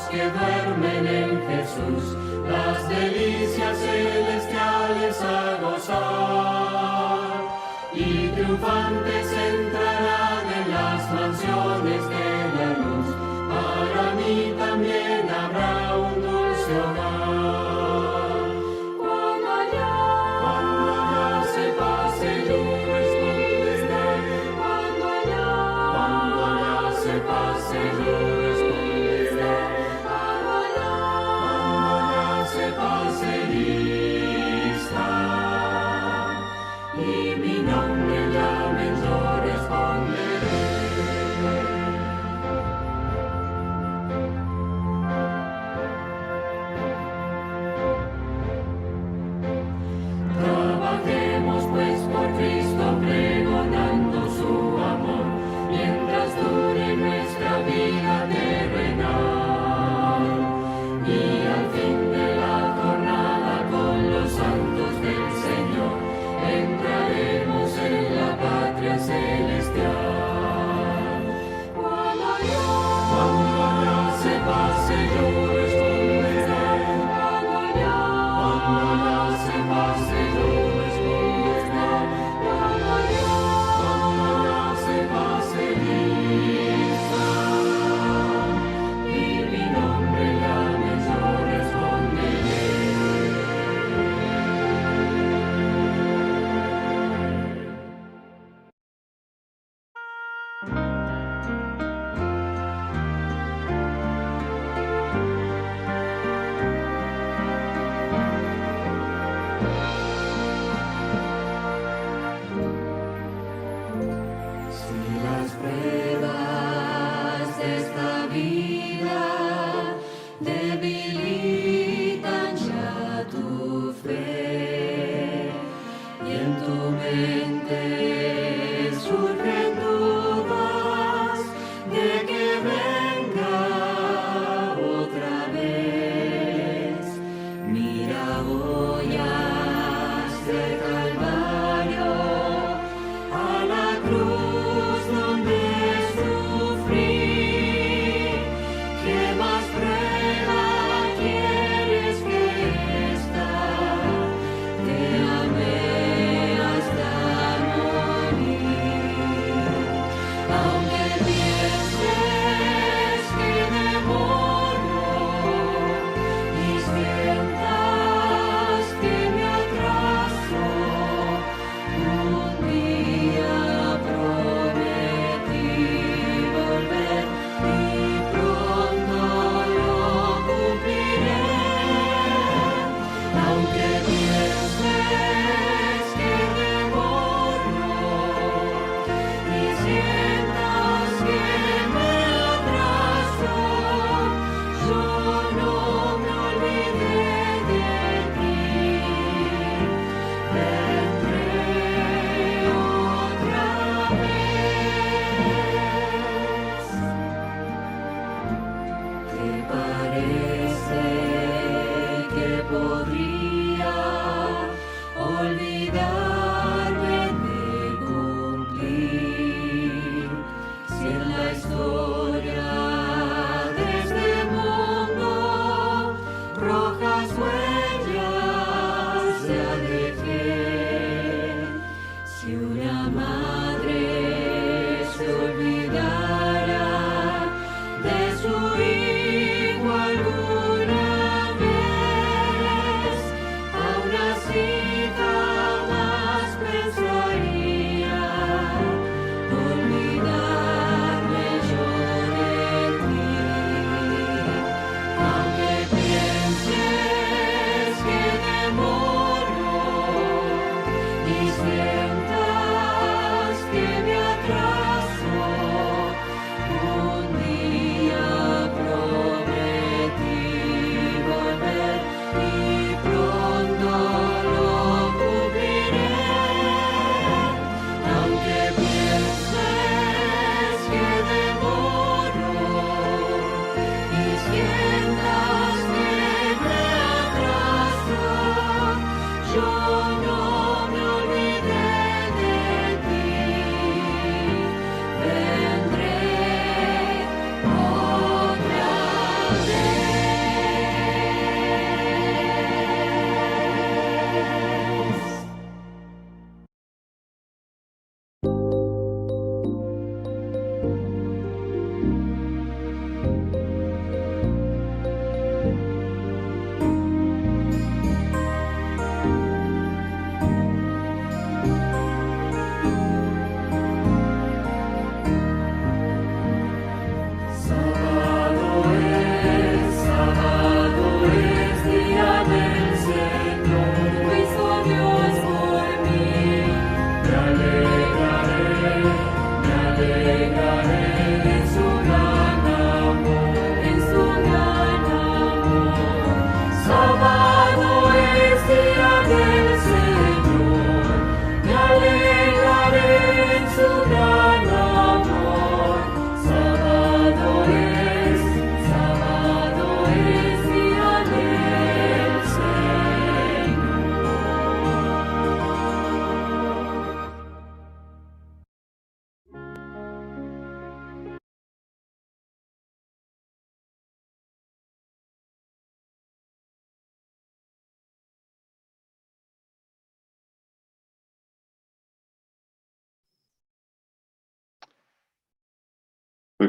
que duermen en Jesús, las delicias celestiales a gozar, y triunfantes entrarán en las mansiones de la luz. Para mí también habrá un dulce hogar. Cuando allá se pase, yo responderé. Cuando allá se pase, yo responderé. Cuando allá se pase, lista, y mi nombre llamen, yo responderé. Trabajemos pues por Cristo, pregonando su amor, mientras dure nuestra vida terrenal. Y al fin de la jornada con los santos del Señor, entraremos en la patria celestial. Cuando allá se pase, yo responderé. Cuando allá se pase, yo responderé. Cuando allá se pase, lista, y mi nombre llamen, yo responderé. Si las pruebas de esta vida debilitan ya tu fe, y en tu mente surgen dudas de que venga otra vez, mira hoy hasta el Calvario, a la cruz donde sufrí. ¿Qué más prueba quieres que esta? Te amé hasta morir. Aunque pienses que demoro y sientas que me atraso,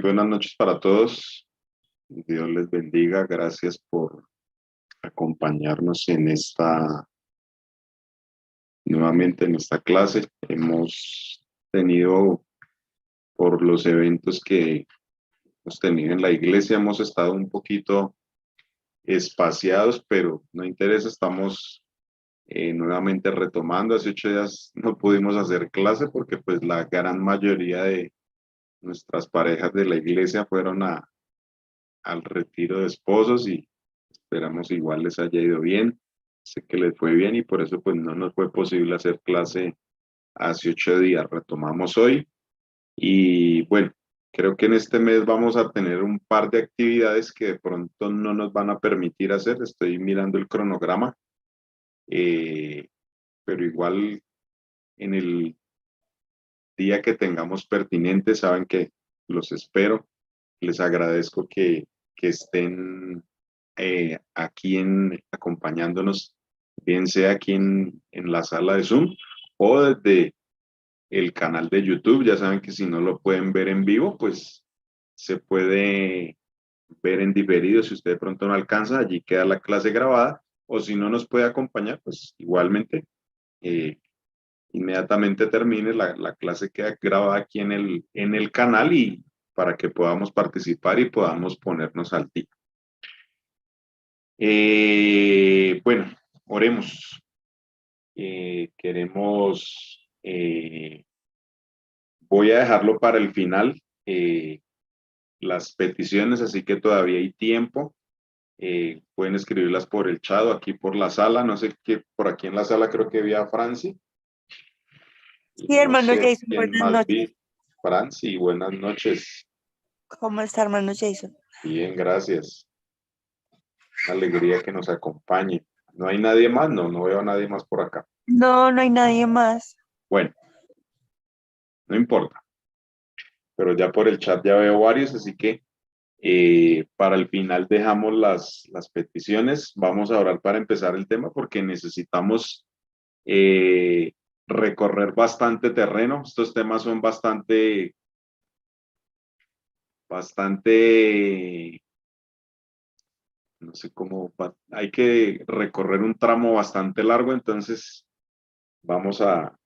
Muy buenas noches para todos. Dios les bendiga. Gracias por acompañarnos nuevamente en esta clase. Hemos tenido, por los eventos que hemos tenido en la iglesia, hemos estado un poquito espaciados, pero no interesa, estamos nuevamente retomando. Hace 8 días no pudimos hacer clase porque pues la gran mayoría de nuestras parejas de la iglesia fueron al retiro de esposos y esperamos igual les haya ido bien. Sé que les fue bien y por eso pues no nos fue posible hacer clase hace 8 días. Retomamos hoy y bueno, creo que en este mes vamos a tener un par de actividades que de pronto no nos van a permitir hacer. Estoy mirando el cronograma, pero igual en el día que tengamos pertinente, saben que los espero. Les agradezco que estén aquí acompañándonos, bien sea aquí en la sala de Zoom o desde el canal de YouTube. Ya saben que si no lo pueden ver en vivo, pues se puede ver en diferido. Si usted de pronto no alcanza, allí queda la clase grabada, o si no nos puede acompañar, pues igualmente, inmediatamente termine la clase queda grabada aquí en el canal y para que podamos participar y podamos ponernos al día. Bueno, oremos. Voy a dejarlo para el final, las peticiones, así que todavía hay tiempo. Pueden escribirlas por el chat o aquí por la sala. No sé qué, por aquí en la sala creo que vi a Franci. Sí, No hermano sé Jason, quién buenas más noches. vi. Franci, buenas noches. ¿Cómo está, hermano Jason? Bien, gracias. Una alegría que nos acompañe. ¿No hay nadie más? No, no veo a nadie más por acá. No, no hay nadie más. Bueno, no importa. Pero ya por el chat ya veo varios, así que para el final dejamos las peticiones. Vamos a orar para empezar el tema porque necesitamos recorrer bastante terreno. Estos temas son bastante, no sé cómo, hay que recorrer un tramo bastante largo, entonces vamos a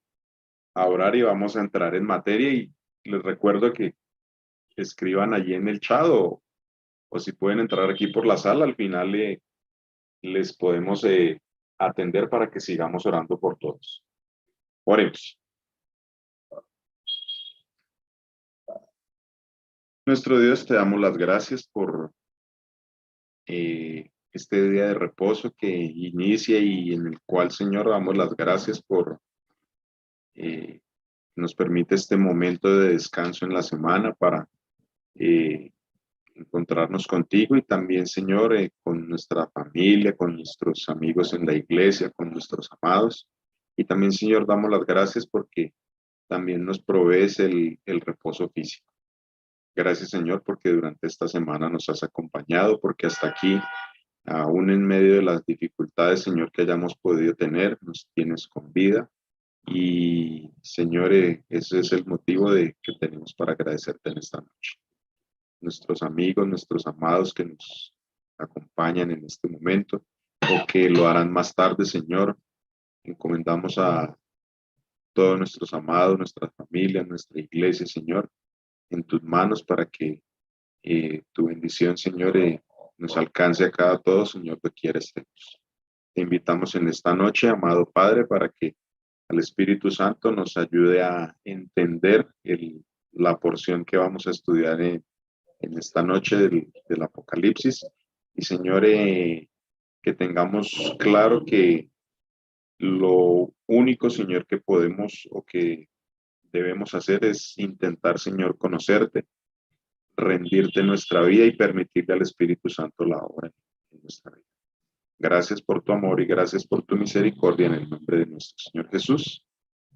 orar y vamos a entrar en materia y les recuerdo que escriban allí en el chat o si pueden entrar aquí por la sala, al final les podemos atender para que sigamos orando por todos. Oremos. Nuestro Dios, te damos las gracias por este día de reposo que inicia y en el cual, Señor, damos las gracias por nos permite este momento de descanso en la semana para encontrarnos contigo y también, Señor, con nuestra familia, con nuestros amigos en la iglesia, con nuestros amados. Y también, Señor, damos las gracias porque también nos provees el reposo físico. Gracias, Señor, porque durante esta semana nos has acompañado, porque hasta aquí, aún en medio de las dificultades, Señor, que hayamos podido tener, nos tienes con vida. Y, Señor, ese es el motivo de que tenemos para agradecerte en esta noche. Nuestros amigos, nuestros amados que nos acompañan en este momento o que lo harán más tarde, Señor, encomendamos a todos nuestros amados, nuestra familia, nuestra iglesia, Señor, en tus manos para que tu bendición, Señor, nos alcance a cada todos, Señor, que quieres estemos. Te invitamos en esta noche, amado Padre, para que al Espíritu Santo nos ayude a entender la porción que vamos a estudiar en esta noche del Apocalipsis. Y Señor, que tengamos claro que lo único, Señor, que podemos o que debemos hacer es intentar, Señor, conocerte, rendirte nuestra vida y permitirle al Espíritu Santo la obra en nuestra vida. Gracias por tu amor y gracias por tu misericordia en el nombre de nuestro Señor Jesús.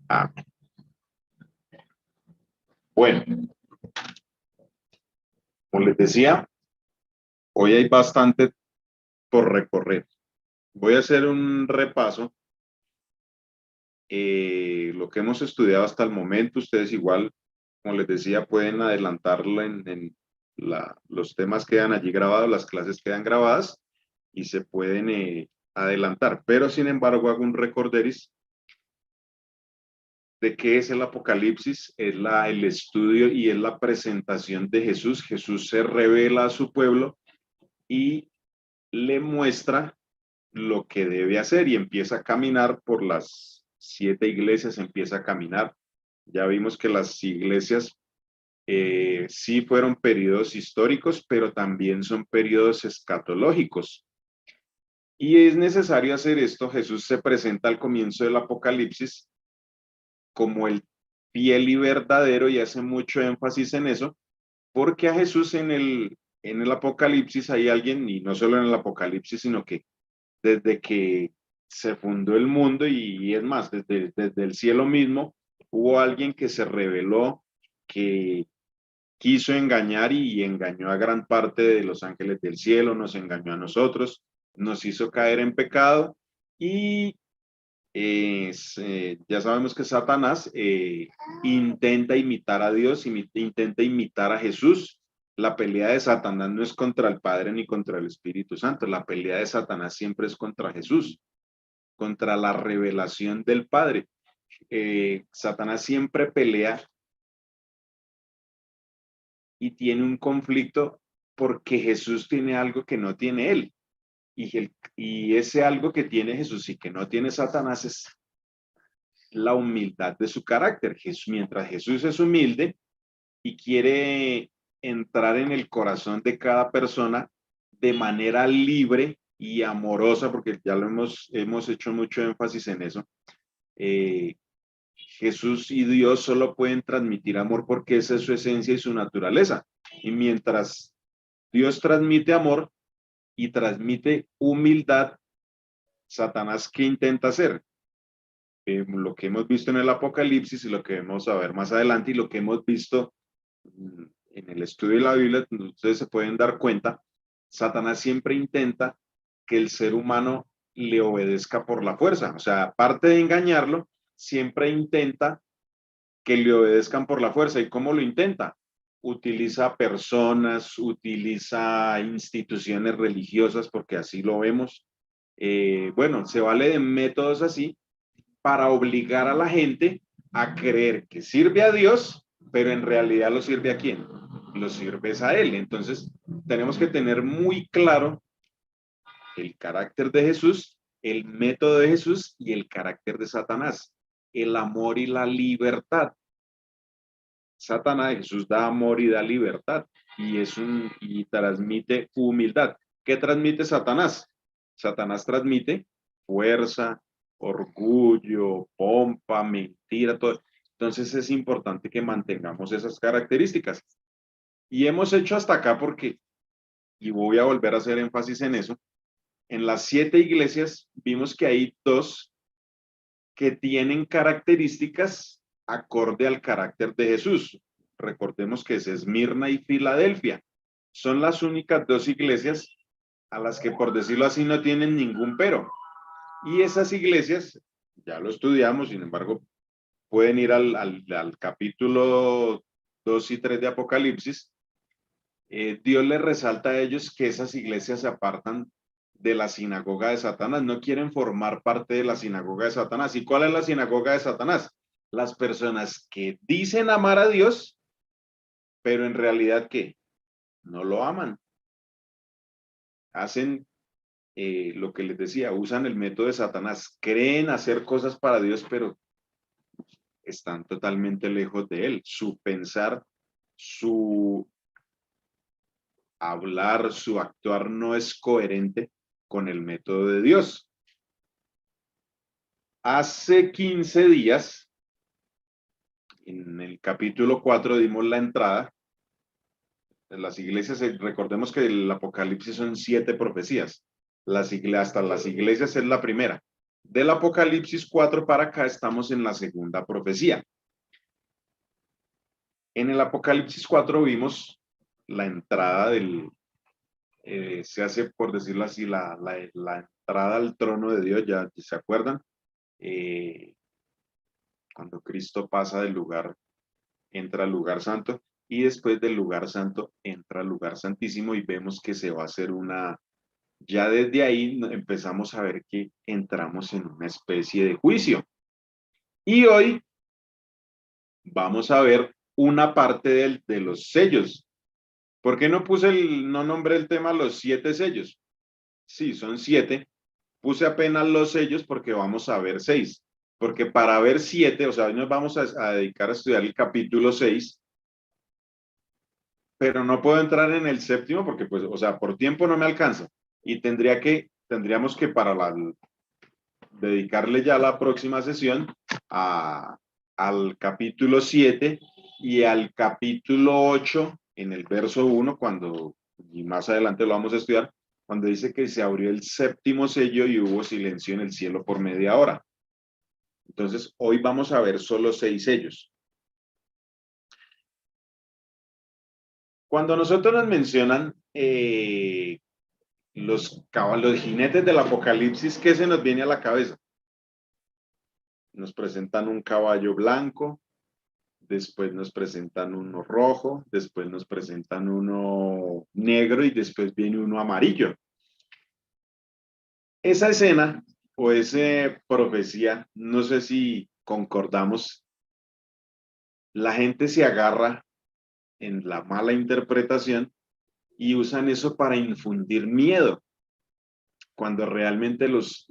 Amén. Bueno, como les decía, hoy hay bastante por recorrer. Voy a hacer un repaso. Lo que hemos estudiado hasta el momento, ustedes igual, como les decía, pueden adelantarlo los temas quedan allí grabados, las clases quedan grabadas y se pueden adelantar. Pero sin embargo hago un recorderis de qué es el Apocalipsis. Es el estudio y es la presentación de Jesús. Jesús se revela a su pueblo y le muestra lo que debe hacer y empieza a caminar por las 7 iglesias, empieza a caminar. Ya vimos que las iglesias sí fueron periodos históricos, pero también son periodos escatológicos. Y es necesario hacer esto. Jesús se presenta al comienzo del Apocalipsis como el fiel y verdadero, y hace mucho énfasis en eso, porque a Jesús en el Apocalipsis hay alguien, y no solo en el Apocalipsis, sino que desde que se fundó el mundo, y es más, desde el cielo mismo, hubo alguien que se reveló, que quiso engañar y engañó a gran parte de los ángeles del cielo, nos engañó a nosotros, nos hizo caer en pecado y ya sabemos que Satanás intenta imitar a Dios, intenta imitar a Jesús. La pelea de Satanás no es contra el Padre ni contra el Espíritu Santo, la pelea de Satanás siempre es contra Jesús, contra la revelación del Padre. Satanás siempre pelea y tiene un conflicto porque Jesús tiene algo que no tiene él. Y ese algo que tiene Jesús y que no tiene Satanás es la humildad de su carácter. Mientras Jesús es humilde y quiere entrar en el corazón de cada persona de manera libre y amorosa, porque ya lo hemos hecho mucho énfasis en eso, Jesús y Dios solo pueden transmitir amor porque esa es su esencia y su naturaleza. Y mientras Dios transmite amor y transmite humildad, Satanás, ¿qué intenta hacer? Lo que hemos visto en el Apocalipsis y lo que vamos a ver más adelante y lo que hemos visto en el estudio de la Biblia, ustedes se pueden dar cuenta, Satanás siempre intenta que el ser humano le obedezca por la fuerza. O sea, aparte de engañarlo, siempre intenta que le obedezcan por la fuerza. ¿Y cómo lo intenta? Utiliza personas, utiliza instituciones religiosas, porque así lo vemos. Bueno, se vale de métodos así para obligar a la gente a creer que sirve a Dios, pero en realidad lo sirve a quién? Lo sirves a Él. Entonces, tenemos que tener muy claro el carácter de Jesús, el método de Jesús y el carácter de Satanás, el amor y la libertad. Satanás, Jesús da amor y da libertad y transmite humildad. ¿Qué transmite Satanás? Satanás transmite fuerza, orgullo, pompa, mentira, todo. Entonces es importante que mantengamos esas características. Y hemos hecho hasta acá porque, y voy a volver a hacer énfasis en eso, en las 7 iglesias vimos que hay 2 que tienen características acorde al carácter de Jesús. Recordemos que es Esmirna y Filadelfia. Son las únicas 2 iglesias a las que, por decirlo así, no tienen ningún pero. Y esas iglesias, ya lo estudiamos, sin embargo, pueden ir al capítulo 2 y 3 de Apocalipsis. Dios les resalta a ellos que esas iglesias se apartan de la sinagoga de Satanás, no quieren formar parte de la sinagoga de Satanás. ¿Y cuál es la sinagoga de Satanás? Las personas que dicen amar a Dios, pero en realidad, ¿qué? No lo aman. Hacen lo que les decía, usan el método de Satanás, creen hacer cosas para Dios, pero están totalmente lejos de Él. Su pensar, su hablar, su actuar no es coherente con el método de Dios. Hace 15 días, en el capítulo 4, dimos la entrada. En las iglesias, recordemos que el Apocalipsis son 7 profecías. Hasta las iglesias es la primera. Del Apocalipsis 4 para acá estamos en la segunda profecía. En el Apocalipsis 4 vimos la entrada se hace, por decirlo así, la entrada al trono de Dios, ya se acuerdan, cuando Cristo pasa del lugar, entra al lugar santo, y después del lugar santo entra al lugar santísimo y vemos que se va a hacer ya desde ahí empezamos a ver que entramos en una especie de juicio. Y hoy vamos a ver una parte de los sellos. ¿Por qué no nombré el tema los 7 sellos? Sí, son 7. Puse apenas los sellos porque vamos a ver 6. Porque para ver 7, o sea, hoy nos vamos a dedicar a estudiar el capítulo 6, pero no puedo entrar en el séptimo porque, pues, o sea, por tiempo no me alcanza. Y tendríamos que dedicarle ya la próxima sesión al capítulo 7 y al capítulo 8 en el verso 1, y más adelante lo vamos a estudiar, cuando dice que se abrió el séptimo sello y hubo silencio en el cielo por media hora. Entonces, hoy vamos a ver solo 6 sellos. Cuando nosotros nos mencionan los jinetes del Apocalipsis, ¿qué se nos viene a la cabeza? Nos presentan un caballo blanco, después nos presentan uno rojo, después nos presentan uno negro y después viene uno amarillo. Esa escena o esa profecía, no sé si concordamos, la gente se agarra en la mala interpretación y usan eso para infundir miedo, cuando realmente los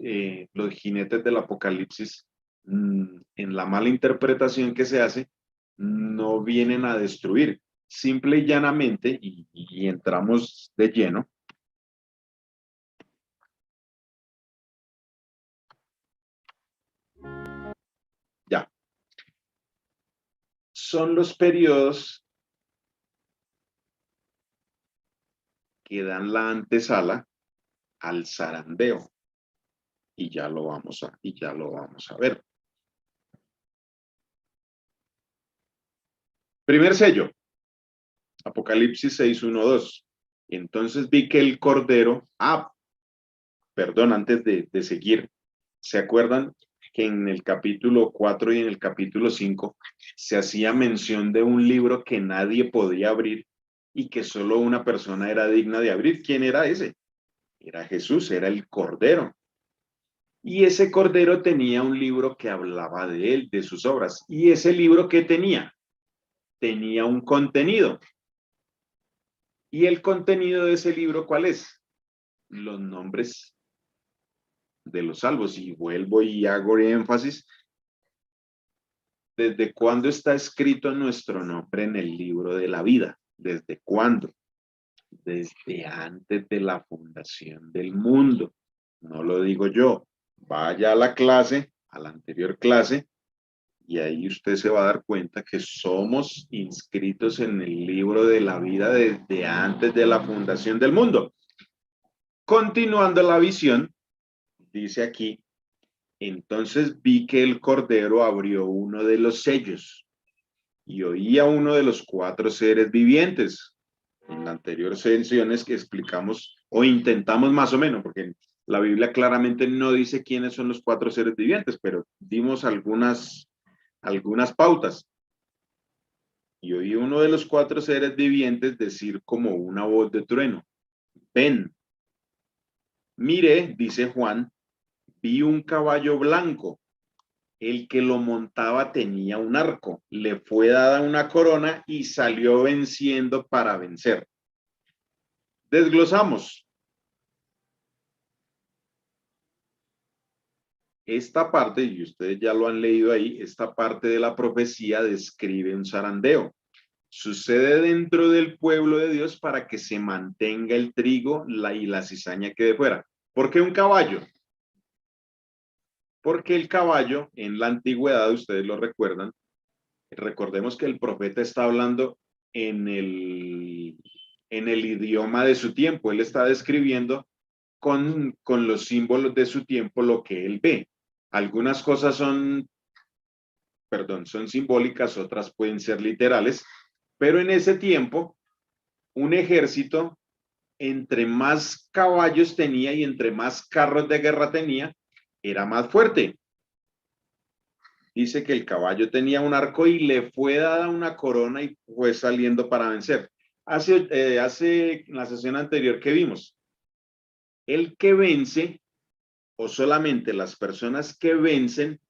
jinetes del Apocalipsis, en la mala interpretación que se hace, no vienen a destruir, simple y llanamente, y entramos de lleno. Ya. Son los periodos que dan la antesala al zarandeo. Y ya lo vamos a ver. Primer sello, Apocalipsis 6:1-2. Entonces vi que el cordero, perdón, antes de seguir, ¿se acuerdan que en el capítulo 4 y en el capítulo 5 se hacía mención de un libro que nadie podía abrir y que solo una persona era digna de abrir? ¿Quién era ese? Era Jesús, era el Cordero. Y ese Cordero tenía un libro que hablaba de él, de sus obras. ¿Y ese libro qué tenía? Tenía un contenido. ¿Y el contenido de ese libro cuál es? Los nombres de los salvos. Y vuelvo y hago énfasis. ¿Desde cuándo está escrito nuestro nombre en el libro de la vida? ¿Desde cuándo? Desde antes de la fundación del mundo. No lo digo yo. Vaya a la clase, a la anterior clase, y ahí usted se va a dar cuenta que somos inscritos en el libro de la vida desde antes de la fundación del mundo. Continuando la visión, dice aquí, entonces vi que el Cordero abrió uno de los sellos y oí a uno de los 4 seres vivientes. En la anterior sesiones que explicamos o intentamos más o menos, porque la Biblia claramente no dice quiénes son los 4 seres vivientes, pero dimos algunas pautas. Y oí uno de los 4 seres vivientes decir como una voz de trueno, ven. Mire, dice Juan, vi un caballo blanco. El que lo montaba tenía un arco, le fue dada una corona y salió venciendo para vencer. Desglosamos. Esta parte, y ustedes ya lo han leído ahí, esta parte de la profecía describe un zarandeo. Sucede dentro del pueblo de Dios para que se mantenga el trigo y la cizaña quede fuera. ¿Por qué un caballo? Porque el caballo en la antigüedad, ustedes lo recuerdan, recordemos que el profeta está hablando en el idioma de su tiempo. Él está describiendo con los símbolos de su tiempo lo que él ve. Algunas cosas son simbólicas, otras pueden ser literales, pero en ese tiempo, un ejército, entre más caballos tenía y entre más carros de guerra tenía, era más fuerte. dice que el caballo tenía un arco y le fue dada una corona y fue saliendo para vencer. Hace en la sesión anterior que vimos, el que vence, o solamente las personas que vencen,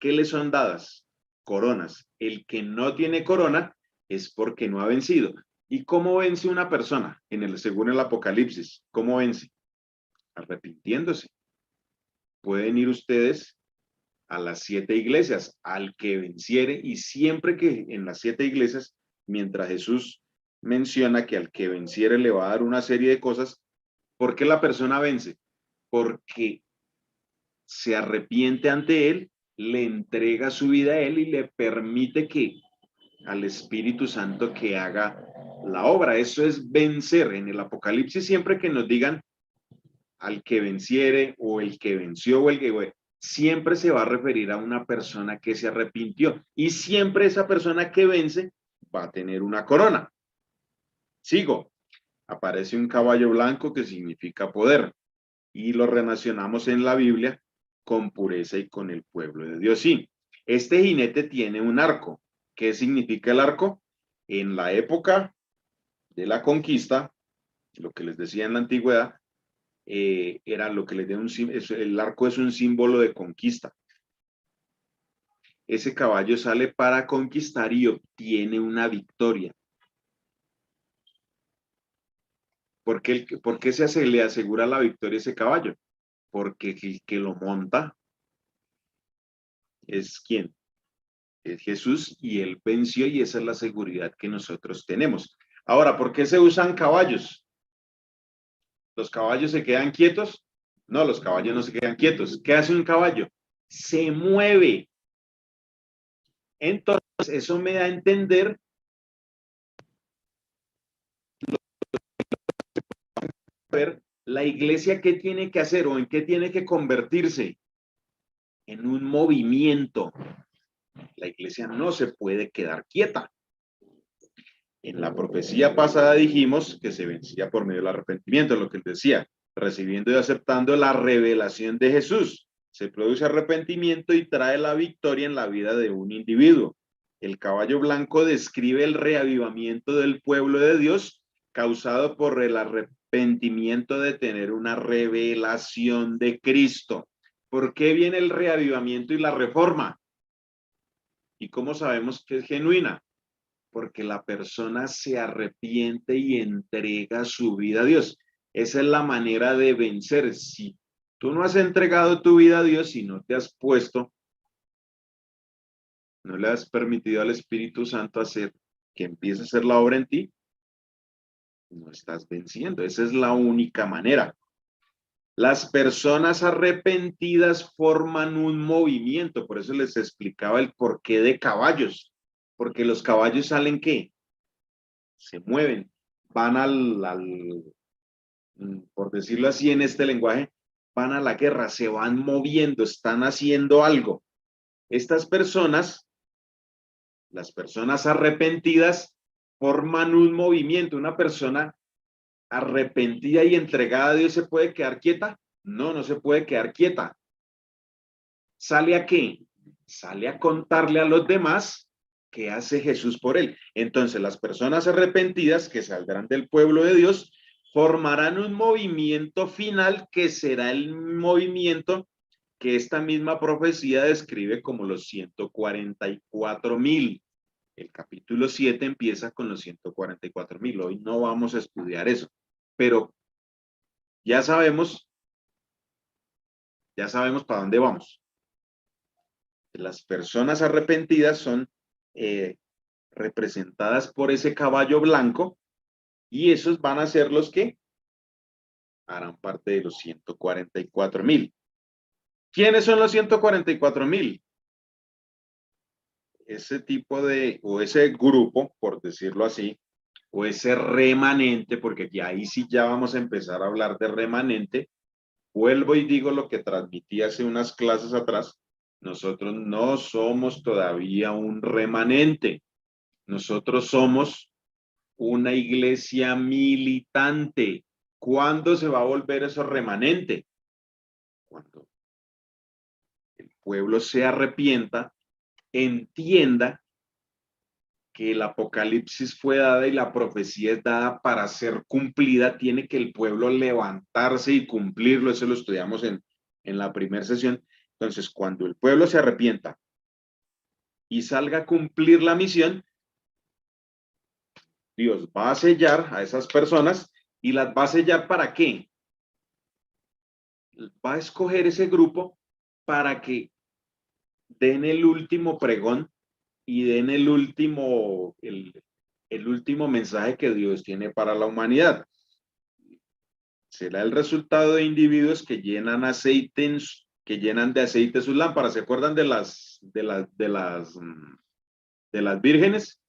¿qué le son dadas? Coronas. El que no tiene corona es porque no ha vencido. ¿Y cómo vence una persona? Según el Apocalipsis, ¿cómo vence? Arrepintiéndose. Pueden ir ustedes a las 7 iglesias, al que venciere, y siempre que en las 7 iglesias, mientras Jesús menciona que al que venciere le va a dar una serie de cosas, ¿por qué la persona vence? Porque se arrepiente ante él, le entrega su vida a él y le permite que al Espíritu Santo que haga la obra. Eso es vencer. En el Apocalipsis, siempre que nos digan al que venciere o el que venció o el que siempre se va a referir a una persona que se arrepintió, y siempre esa persona que vence va a tener una corona. Sigo. Aparece un caballo blanco que significa poder, y lo relacionamos en la Biblia con pureza y con el pueblo de Dios. Sí, este jinete tiene un arco. ¿Qué significa el arco? En la época de la conquista, lo que les decía en la antigüedad, era lo que les dio el arco es un símbolo de conquista. Ese caballo sale para conquistar y obtiene una victoria. ¿Por qué le asegura la victoria a ese caballo? Porque el que lo monta es ¿quién? Es Jesús, y él venció, y esa es la seguridad que nosotros tenemos. Ahora, ¿por qué se usan caballos? ¿Los caballos se quedan quietos? No, los caballos no se quedan quietos. ¿Qué hace un caballo? Se mueve. Entonces, eso me da a entender ver la iglesia qué tiene que hacer o en qué tiene que convertirse. En un movimiento. La iglesia no se puede quedar quieta. En la profecía pasada dijimos que se vencía por medio del arrepentimiento, lo que él decía, recibiendo y aceptando la revelación de Jesús. Se produce arrepentimiento y trae la victoria en la vida de un individuo. El caballo blanco describe el reavivamiento del pueblo de Dios causado por el arrepentimiento de tener una revelación de Cristo. ¿Por qué viene el reavivamiento y la reforma? ¿Y cómo sabemos que es genuina? Porque la persona se arrepiente y entrega su vida a Dios. Esa es la manera de vencer. Si tú no has entregado tu vida a Dios y no te has puesto, no le has permitido al Espíritu Santo hacer que empiece a hacer la obra en ti, no estás venciendo. Esa es la única manera. Las personas arrepentidas forman un movimiento. Por eso les explicaba el porqué de caballos. Porque los caballos salen ¿qué? Se mueven, van por decirlo así en este lenguaje, van a la guerra, se van moviendo, están haciendo algo. Estas personas, las personas arrepentidas, forman un movimiento. Una persona arrepentida y entregada a Dios, ¿se puede quedar quieta? No, no se puede quedar quieta. ¿Sale a qué? Sale a contarle a los demás qué hace Jesús por él. Entonces, las personas arrepentidas que saldrán del pueblo de Dios formarán un movimiento final que será el movimiento que esta misma profecía describe como los 144,000. El capítulo 7 empieza con los 144,000. Hoy no vamos a estudiar eso, pero ya sabemos para dónde vamos. Las personas arrepentidas son representadas por ese caballo blanco, y esos van a ser los que harán parte de los 144,000. ¿Quiénes son los 144,000? Ese tipo o ese grupo, por decirlo así, o ese remanente, porque ya ahí sí ya vamos a empezar a hablar de remanente. Vuelvo y digo lo que transmití hace unas clases atrás. Nosotros no somos todavía un remanente. Nosotros somos una iglesia militante. ¿Cuándo se va a volver eso remanente? Cuando el pueblo se arrepienta entienda que el Apocalipsis fue dada y la profecía es dada para ser cumplida, tiene que el pueblo levantarse y cumplirlo. Eso lo estudiamos en la primera sesión. Entonces, cuando el pueblo se arrepienta y salga a cumplir la misión, Dios va a sellar a esas personas y las va a sellar ¿para qué? Va a escoger ese grupo para que den el último pregón y den el último mensaje que Dios tiene para la humanidad. Será el resultado de individuos que llenan de aceite sus lámparas. ¿Se acuerdan de las vírgenes?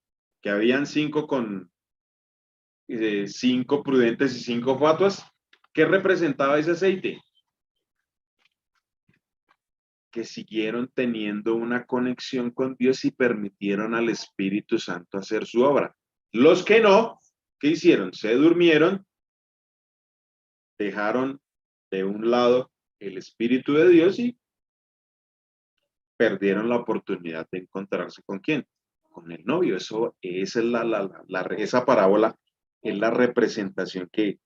Que habían 5 prudentes y 5 fatuas. ¿Qué representaba ese aceite? Que siguieron teniendo una conexión con Dios y permitieron al Espíritu Santo hacer su obra. Los que no, ¿qué hicieron? Se durmieron, dejaron de un lado el Espíritu de Dios y perdieron la oportunidad de encontrarse con ¿quién? Con el novio. Esa es esa parábola es la representación que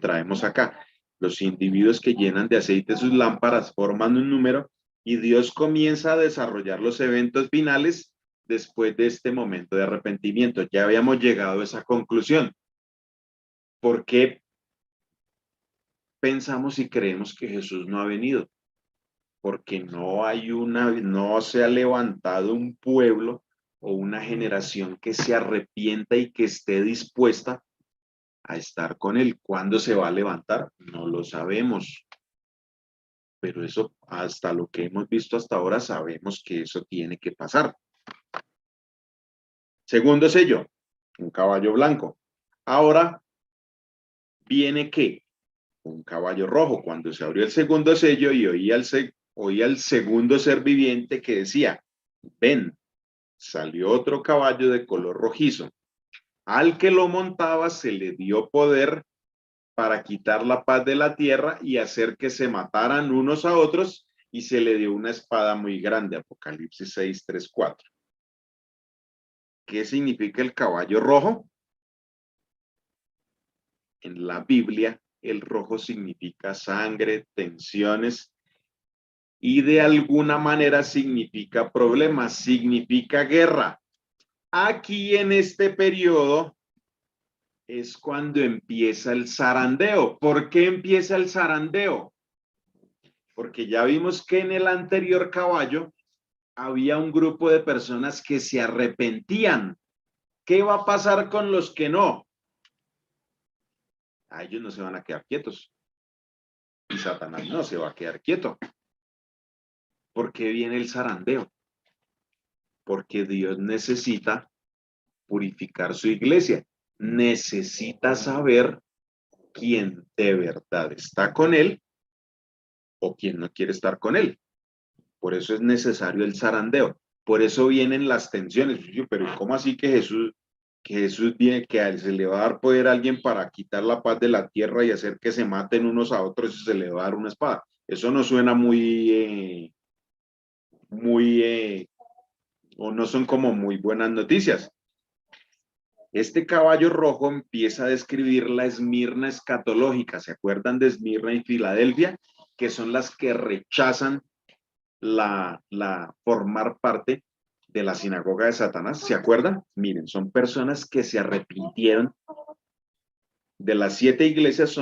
traemos acá. Los individuos que llenan de aceite sus lámparas forman un número y Dios comienza a desarrollar los eventos finales después de este momento de arrepentimiento. Ya habíamos llegado a esa conclusión. ¿Por qué pensamos y creemos que Jesús no ha venido? Porque no se ha levantado un pueblo o una generación que se arrepienta y que esté dispuesta a estar con él. ¿Cuándo se va a levantar? No lo sabemos. Pero eso, hasta lo que hemos visto hasta ahora, sabemos que eso tiene que pasar. Segundo sello, un caballo blanco. Ahora viene ¿qué? Un caballo rojo. Cuando se abrió el segundo sello y oí al segundo ser viviente que decía, ven, salió otro caballo de color rojizo. Al que lo montaba se le dio poder para quitar la paz de la tierra y hacer que se mataran unos a otros, y se le dio una espada muy grande. Apocalipsis 6, 3, 4. ¿Qué significa el caballo rojo? En la Biblia, el rojo significa sangre, tensiones, y de alguna manera significa problemas, significa guerra. Aquí en este periodo es cuando empieza el zarandeo. ¿Por qué empieza el zarandeo? Porque ya vimos que en el anterior caballo había un grupo de personas que se arrepentían. ¿Qué va a pasar con los que no? A ellos no se van a quedar quietos. Y Satanás no se va a quedar quieto. ¿Por qué viene el zarandeo? Porque Dios necesita purificar su iglesia. Necesita saber quién de verdad está con él o quién no quiere estar con él. Por eso es necesario el zarandeo. Por eso vienen las tensiones. Pero ¿cómo así que Jesús viene, que se le va a dar poder a alguien para quitar la paz de la tierra y hacer que se maten unos a otros y se le va a dar una espada? Eso no suena o no son como muy buenas noticias. Este caballo rojo empieza a describir la Esmirna escatológica. ¿Se acuerdan de Esmirna y Filadelfia? Que son las que rechazan formar parte de la sinagoga de Satanás. ¿Se acuerdan? Miren, son personas que se arrepintieron. De las 7 iglesias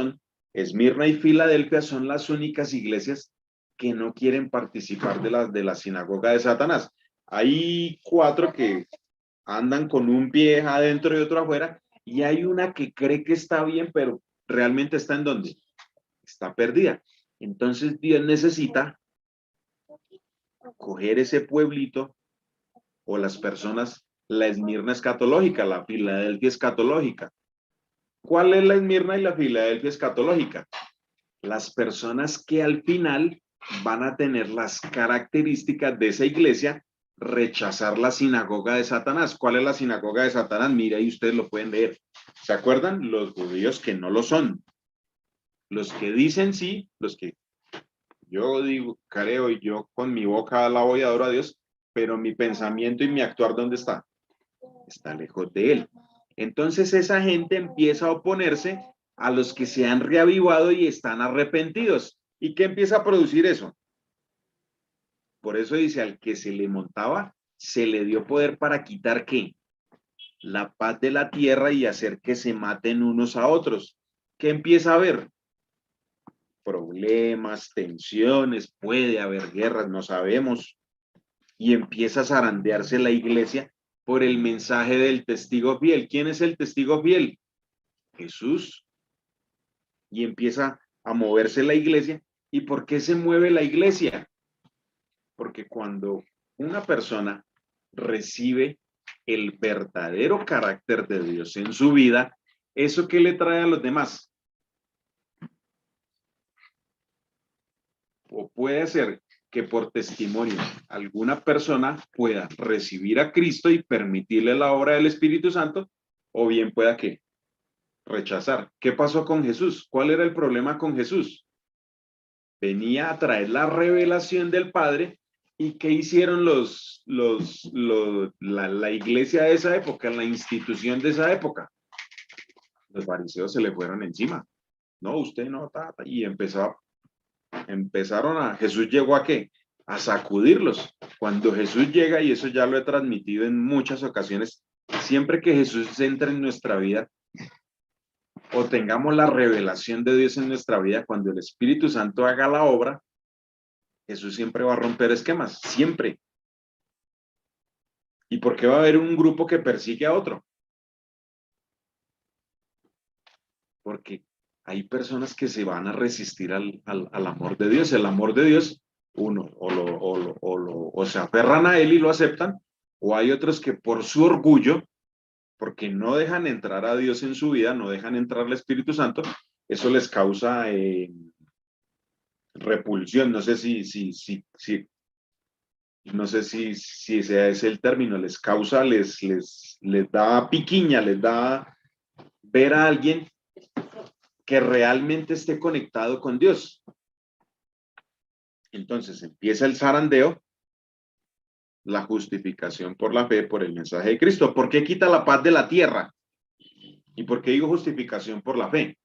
Esmirna y Filadelfia son las únicas iglesias que no quieren participar de la sinagoga de Satanás. Hay 4 que andan con un pie adentro y otro afuera, y hay una que cree que está bien, pero realmente está ¿en dónde? Está perdida. Entonces Dios necesita coger ese pueblito o las personas, la Esmirna escatológica, la Filadelfia escatológica. ¿Cuál es la Esmirna y la Filadelfia escatológica? Las personas que al final van a tener las características de esa iglesia, rechazar la sinagoga de Satanás. ¿Cuál es la sinagoga de Satanás? Mira, ahí ustedes lo pueden leer. ¿Se acuerdan? Los judíos que no lo son. Los que dicen sí, los que yo digo, creo y yo con mi boca alabo y adoro a Dios, pero mi pensamiento y mi actuar, ¿dónde está? Está lejos de Él. Entonces esa gente empieza a oponerse a los que se han reavivado y están arrepentidos. ¿Y qué empieza a producir eso? Por eso dice, al que se le montaba, se le dio poder para quitar ¿qué? La paz de la tierra y hacer que se maten unos a otros. ¿Qué empieza a haber? Problemas, tensiones, puede haber guerras, no sabemos. Y empieza a zarandearse la iglesia por el mensaje del testigo fiel. ¿Quién es el testigo fiel? Jesús. Y empieza a moverse la iglesia. ¿Y por qué se mueve la iglesia? Porque cuando una persona recibe el verdadero carácter de Dios en su vida, ¿eso qué le trae a los demás? O puede ser que por testimonio alguna persona pueda recibir a Cristo y permitirle la obra del Espíritu Santo, o bien pueda que rechazar. ¿Qué pasó con Jesús? ¿Cuál era el problema con Jesús? Venía a traer la revelación del Padre. ¿Y qué hicieron la iglesia de esa época, la institución de esa época? Los fariseos se le fueron encima. No, usted no, y empezaron a, Jesús llegó a ¿qué? A sacudirlos. Cuando Jesús llega, y eso ya lo he transmitido en muchas ocasiones, siempre que Jesús entra en nuestra vida, o tengamos la revelación de Dios en nuestra vida, cuando el Espíritu Santo haga la obra, Jesús siempre va a romper esquemas, siempre. ¿Y por qué va a haber un grupo que persigue a otro? Porque hay personas que se van a resistir al amor de Dios. El amor de Dios, uno, o se aferran a él y lo aceptan, o hay otros que por su orgullo, porque no dejan entrar a Dios en su vida, no dejan entrar al Espíritu Santo, eso les causa repulsión. No sé no sé si ese es el término, les causa, les da piquiña, les da ver a alguien que realmente esté conectado con Dios. Entonces empieza el zarandeo, la justificación por la fe, por el mensaje de Cristo. ¿Por qué quita la paz de la tierra? ¿Y por qué digo justificación por la fe?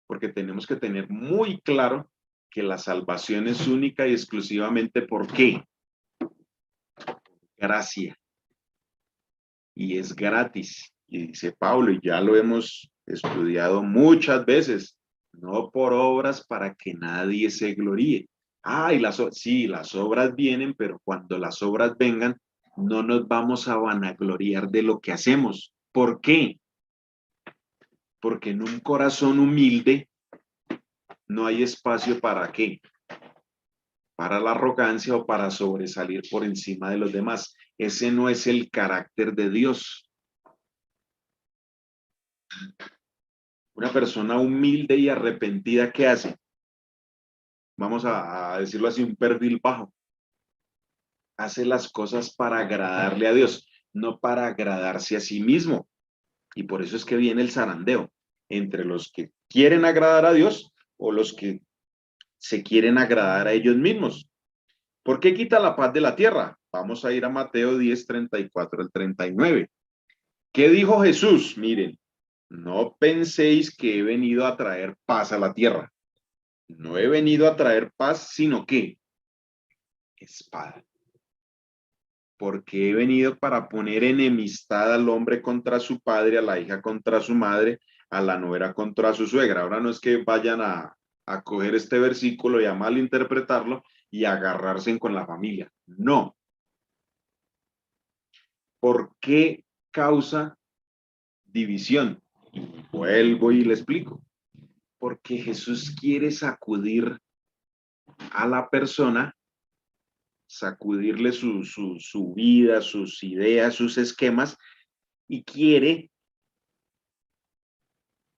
Porque tenemos que tener muy claro que la salvación es única y exclusivamente ¿por qué? Gracia. Y es gratis. Y dice Pablo, y ya lo hemos estudiado muchas veces, no por obras para que nadie se gloríe. Ah, sí, las obras vienen, pero cuando las obras vengan, no nos vamos a vanagloriar de lo que hacemos. ¿Por qué? Porque en un corazón humilde no hay espacio para ¿qué? Para la arrogancia o para sobresalir por encima de los demás. Ese no es el carácter de Dios. Una persona humilde y arrepentida, ¿qué hace? Vamos a decirlo así, un perfil bajo. Hace las cosas para agradarle a Dios, no para agradarse a sí mismo. Y por eso es que viene el zarandeo entre los que quieren agradar a Dios o los que se quieren agradar a ellos mismos. ¿Por qué quita la paz de la tierra? Vamos a ir a Mateo 10, 34 al 39. ¿Qué dijo Jesús? Miren, no penséis que he venido a traer paz a la tierra. No he venido a traer paz, sino que espada. Porque he venido para poner enemistad al hombre contra su padre, a la hija contra su madre, a la nuera contra su suegra. Ahora no es que vayan a coger este versículo y a malinterpretarlo y agarrarse con la familia. No. ¿Por qué causa división? Y vuelvo y le explico. Porque Jesús quiere sacudir a la persona, sacudirle su vida, sus ideas, sus esquemas, y quiere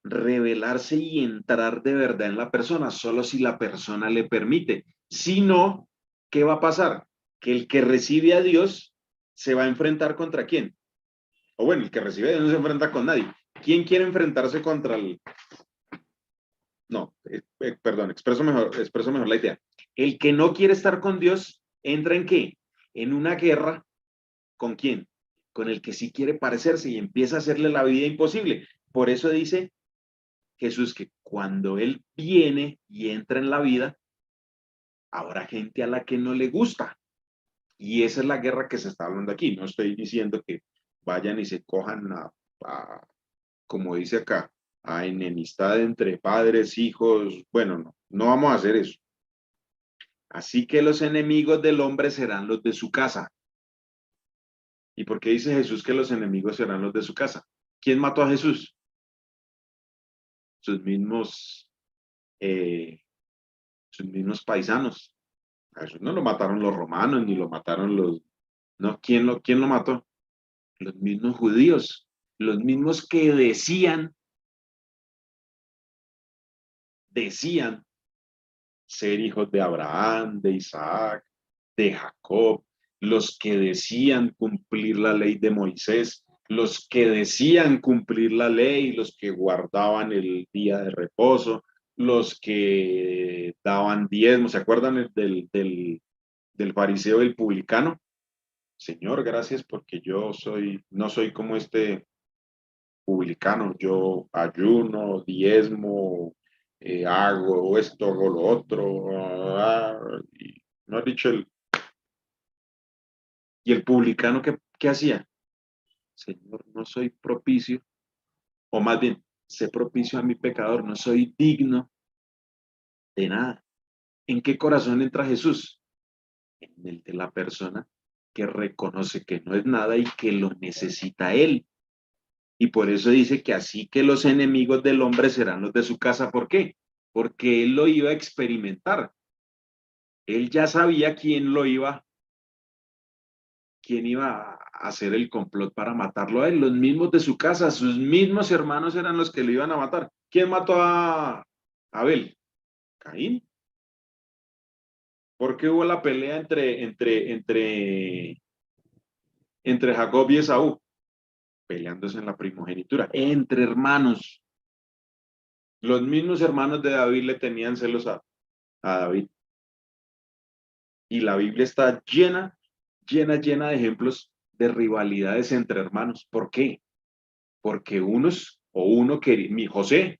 revelarse y entrar de verdad en la persona, solo si la persona le permite. Si no, ¿qué va a pasar? Que el que recibe a Dios se va a enfrentar contra quién. O bueno, el que recibe a Dios no se enfrenta con nadie. ¿Quién quiere enfrentarse contra el... No, perdón, expreso mejor la idea. El que no quiere estar con Dios, ¿entra en qué? En una guerra. ¿Con quién? Con el que sí quiere parecerse y empieza a hacerle la vida imposible. Por eso dice Jesús que cuando Él viene y entra en la vida, habrá gente a la que no le gusta. Y esa es la guerra que se está hablando aquí. No estoy diciendo que vayan y se cojan como dice acá, a enemistad entre padres, hijos. Bueno, no vamos a hacer eso. Así que los enemigos del hombre serán los de su casa. ¿Y por qué dice Jesús que los enemigos serán los de su casa? ¿Quién mató a Jesús? Sus mismos, eh, sus mismos paisanos. A Jesús no lo mataron los romanos, ni lo mataron los... No, quién lo mató? Los mismos judíos, los mismos que decían ser hijos de Abraham, de Isaac, de Jacob, los que decían cumplir la ley de Moisés, los que decían cumplir la ley, los que guardaban el día de reposo, los que daban diezmos. ¿Se acuerdan del fariseo y el publicano? Señor, gracias porque no soy como este publicano, yo ayuno, diezmo, hago esto, hago lo otro, y no ha dicho y el publicano ¿qué hacía? Señor, no soy propicio, o más bien, sé propicio a mi pecador, no soy digno de nada. ¿En qué corazón entra Jesús? En el de la persona que reconoce que no es nada y que lo necesita él. Y por eso dice que así que los enemigos del hombre serán los de su casa. ¿Por qué? Porque él lo iba a experimentar. Él ya sabía quién iba a hacer el complot para matarlo a él. Los mismos de su casa, sus mismos hermanos eran los que lo iban a matar. ¿Quién mató a Abel? Caín. ¿Por qué hubo la pelea entre Jacob y Esaú? Peleándose en la primogenitura, entre hermanos. Los mismos hermanos de David le tenían celos a David. Y la Biblia está llena de ejemplos de rivalidades entre hermanos. ¿Por qué? Porque José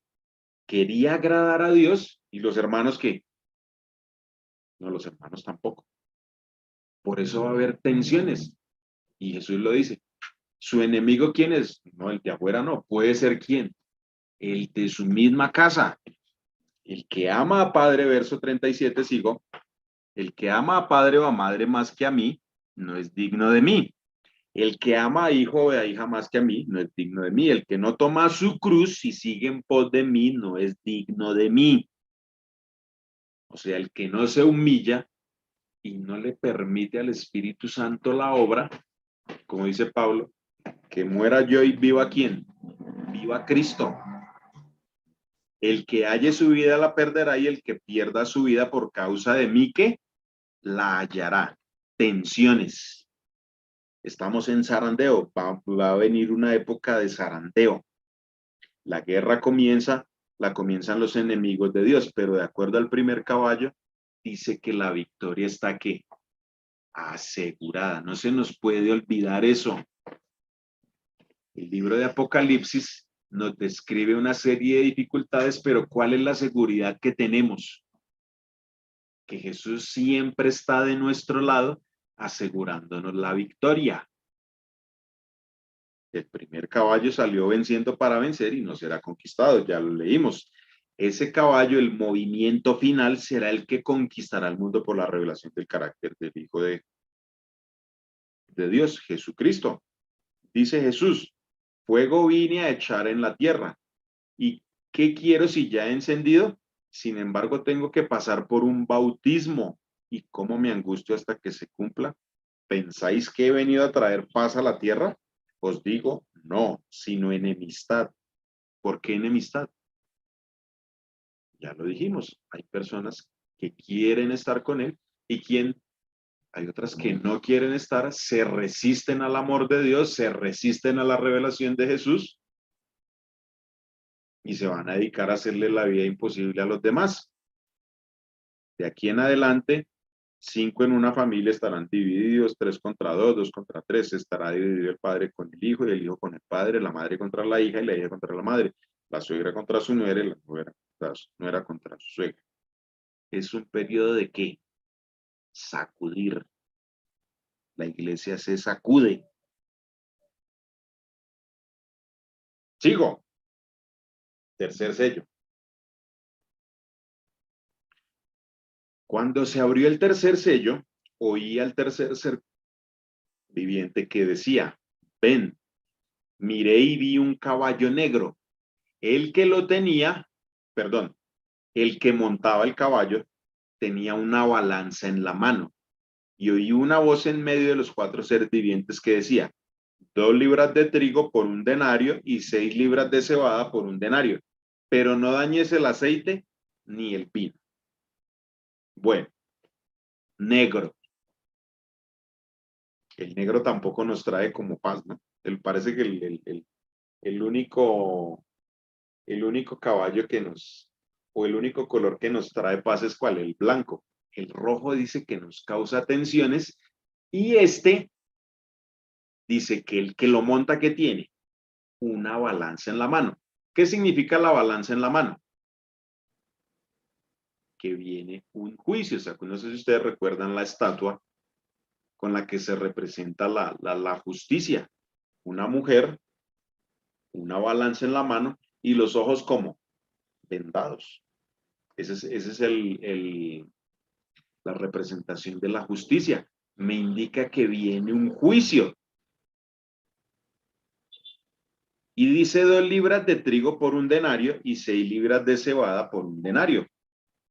quería agradar a Dios y los hermanos que, no, los hermanos tampoco. Por eso va a haber tensiones. Y Jesús lo dice. ¿Su enemigo quién es? No, el de afuera no. ¿Puede ser quién? El de su misma casa. El que ama a padre, verso 37, sigo. El que ama a padre o a madre más que a mí, no es digno de mí. El que ama a hijo o a hija más que a mí, no es digno de mí. El que no toma su cruz y sigue en pos de mí, no es digno de mí. O sea, el que no se humilla y no le permite al Espíritu Santo la obra, como dice Pablo, que muera yo y viva quién, viva Cristo. El que halle su vida la perderá y el que pierda su vida por causa de mí, que la hallará. Tensiones. Estamos en zarandeo, va a venir una época de zarandeo. La guerra la comienzan los enemigos de Dios, pero de acuerdo al primer caballo, dice que la victoria está aquí, asegurada. No se nos puede olvidar eso. El libro de Apocalipsis nos describe una serie de dificultades, pero ¿cuál es la seguridad que tenemos? Que Jesús siempre está de nuestro lado, asegurándonos la victoria. El primer caballo salió venciendo para vencer y no será conquistado, ya lo leímos. Ese caballo, el movimiento final, será el que conquistará el mundo por la revelación del carácter del Hijo de Dios, Jesucristo. Dice Jesús, fuego vine a echar en la tierra. ¿Y qué quiero si ya he encendido? Sin embargo, tengo que pasar por un bautismo. ¿Y cómo me angustio hasta que se cumpla? ¿Pensáis que he venido a traer paz a la tierra? Os digo, no, sino enemistad. ¿Por qué enemistad? Ya lo dijimos, hay personas que quieren estar con él y hay otras que no quieren estar, se resisten al amor de Dios, se resisten a la revelación de Jesús y se van a dedicar a hacerle la vida imposible a los demás. De aquí en adelante, 5 en una familia estarán divididos, 3 contra 2, 2 contra 3. Estará dividido el padre con el hijo y el hijo con el padre, la madre contra la hija y la hija contra la madre, la suegra contra su nuera y la nuera contra su suegra. ¿Es un periodo de qué? Sacudir. La iglesia se sacude. Sigo. Tercer sello. Cuando se abrió el tercer sello, oí al tercer ser viviente que decía, ven, miré y vi un caballo negro. El que lo tenía, perdón, el que montaba el caballo tenía una balanza en la mano. Y oí una voz en medio de los 4 seres vivientes que decía, 2 libras de trigo por 1 denario y 6 libras de cebada por 1 denario. Pero no dañes el aceite ni el vino. Bueno, negro. El negro tampoco nos trae como paz, ¿no? Parece que el único caballo que nos, o el único color que nos trae paz es ¿cuál? El blanco. El rojo dice que nos causa tensiones y este dice que el que lo monta, ¿qué tiene? Una balanza en la mano. ¿Qué significa la balanza en la mano? Que viene un juicio. O sea, no sé si ustedes recuerdan la estatua con la que se representa la justicia. Una mujer, una balanza en la mano y los ojos como vendados. Ese es la representación de la justicia. Me indica que viene un juicio. Y dice 2 libras de trigo por 1 denario y 6 libras de cebada por 1 denario.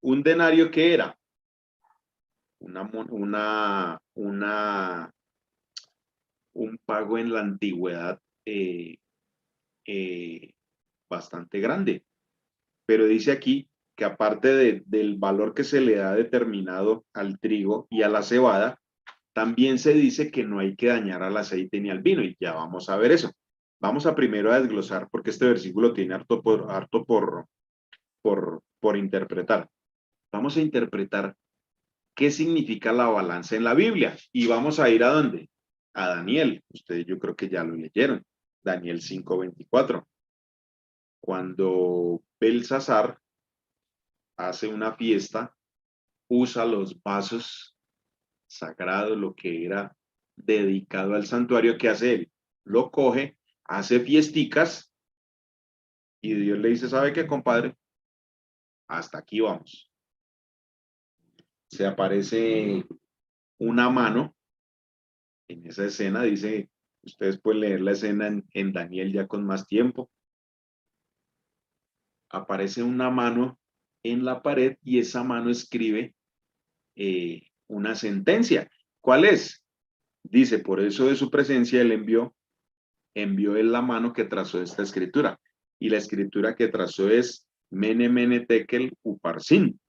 ¿Un denario qué era? Un pago en la antigüedad bastante grande. Pero dice aquí que aparte del valor que se le da determinado al trigo y a la cebada, también se dice que no hay que dañar al aceite ni al vino, y ya vamos a ver eso. Vamos a primero a desglosar, porque este versículo tiene harto por interpretar. Vamos a interpretar qué significa la balanza en la Biblia, y vamos a ir ¿a dónde? A Daniel. Ustedes yo creo que ya lo leyeron. Daniel 5:24. Cuando Belsasar hace una fiesta, usa los vasos sagrados, lo que era dedicado al santuario, que hace él, lo coge, hace fiesticas y Dios le dice, ¿sabe qué, compadre? Hasta aquí vamos. Se aparece una mano en esa escena, dice, ustedes pueden leer la escena en Daniel ya con más tiempo. Aparece una mano en la pared y esa mano escribe una sentencia. ¿Cuál es? Dice, por eso de su presencia él envió él la mano que trazó esta escritura. Y la escritura que trazó es Mene, Mene, Tekel, Uparsin.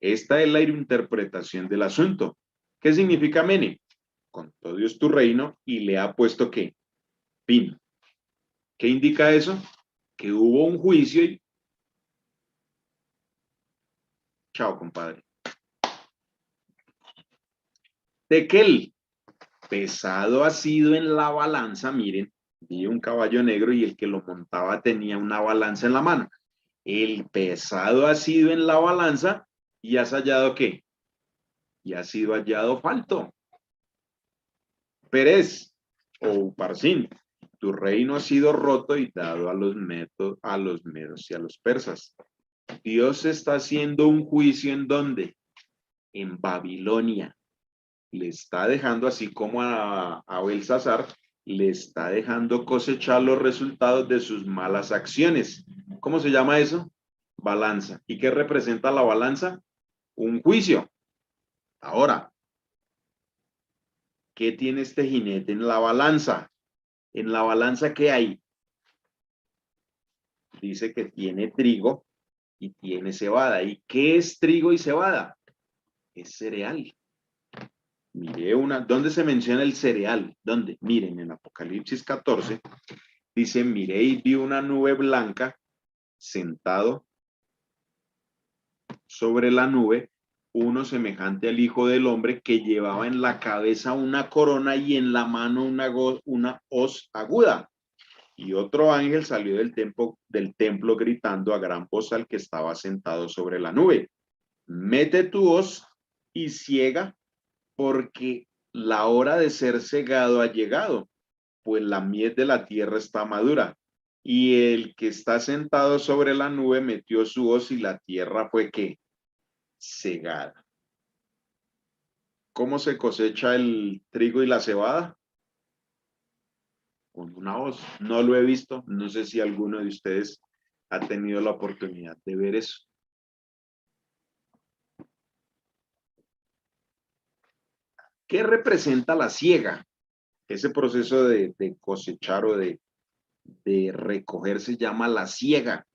Esta es la interpretación del asunto. ¿Qué significa Mene? Contó Dios tu reino y le ha puesto ¿qué? Fin. ¿Qué indica eso? Que hubo un juicio y... Chao, compadre. Tekel, pesado ha sido en la balanza, miren, vi un caballo negro y el que lo montaba tenía una balanza en la mano. El pesado ha sido en la balanza y has hallado ¿qué? Y ha sido hallado falto. Pérez o Parsin, tu reino ha sido roto y dado a los medos y a los persas. Dios está haciendo un juicio ¿en dónde? En Babilonia. Le está dejando, así como a Belsasar, le está dejando cosechar los resultados de sus malas acciones. ¿Cómo se llama eso? Balanza. ¿Y qué representa la balanza? Un juicio. Ahora, ¿qué tiene este jinete en la balanza? En la balanza, ¿qué hay? Dice que tiene trigo y tiene cebada. ¿Y qué es trigo y cebada? Es cereal. Mire ¿dónde se menciona el cereal? ¿Dónde? Miren, en Apocalipsis 14, dice, miré y vi una nube blanca sentado sobre la nube uno semejante al Hijo del Hombre, que llevaba en la cabeza una corona y en la mano una hoz aguda. Y otro ángel salió del templo gritando a gran voz al que estaba sentado sobre la nube: mete tu hoz y ciega, porque la hora de ser cegado ha llegado, pues la miel de la tierra está madura. Y el que está sentado sobre la nube metió su hoz y la tierra fue ¿qué? Cegada. ¿Cómo se cosecha el trigo y la cebada? Con una hoz. No lo he visto. No sé si alguno de ustedes ha tenido la oportunidad de ver eso. ¿Qué representa la siega? Ese proceso de cosechar o de recoger se llama la siega.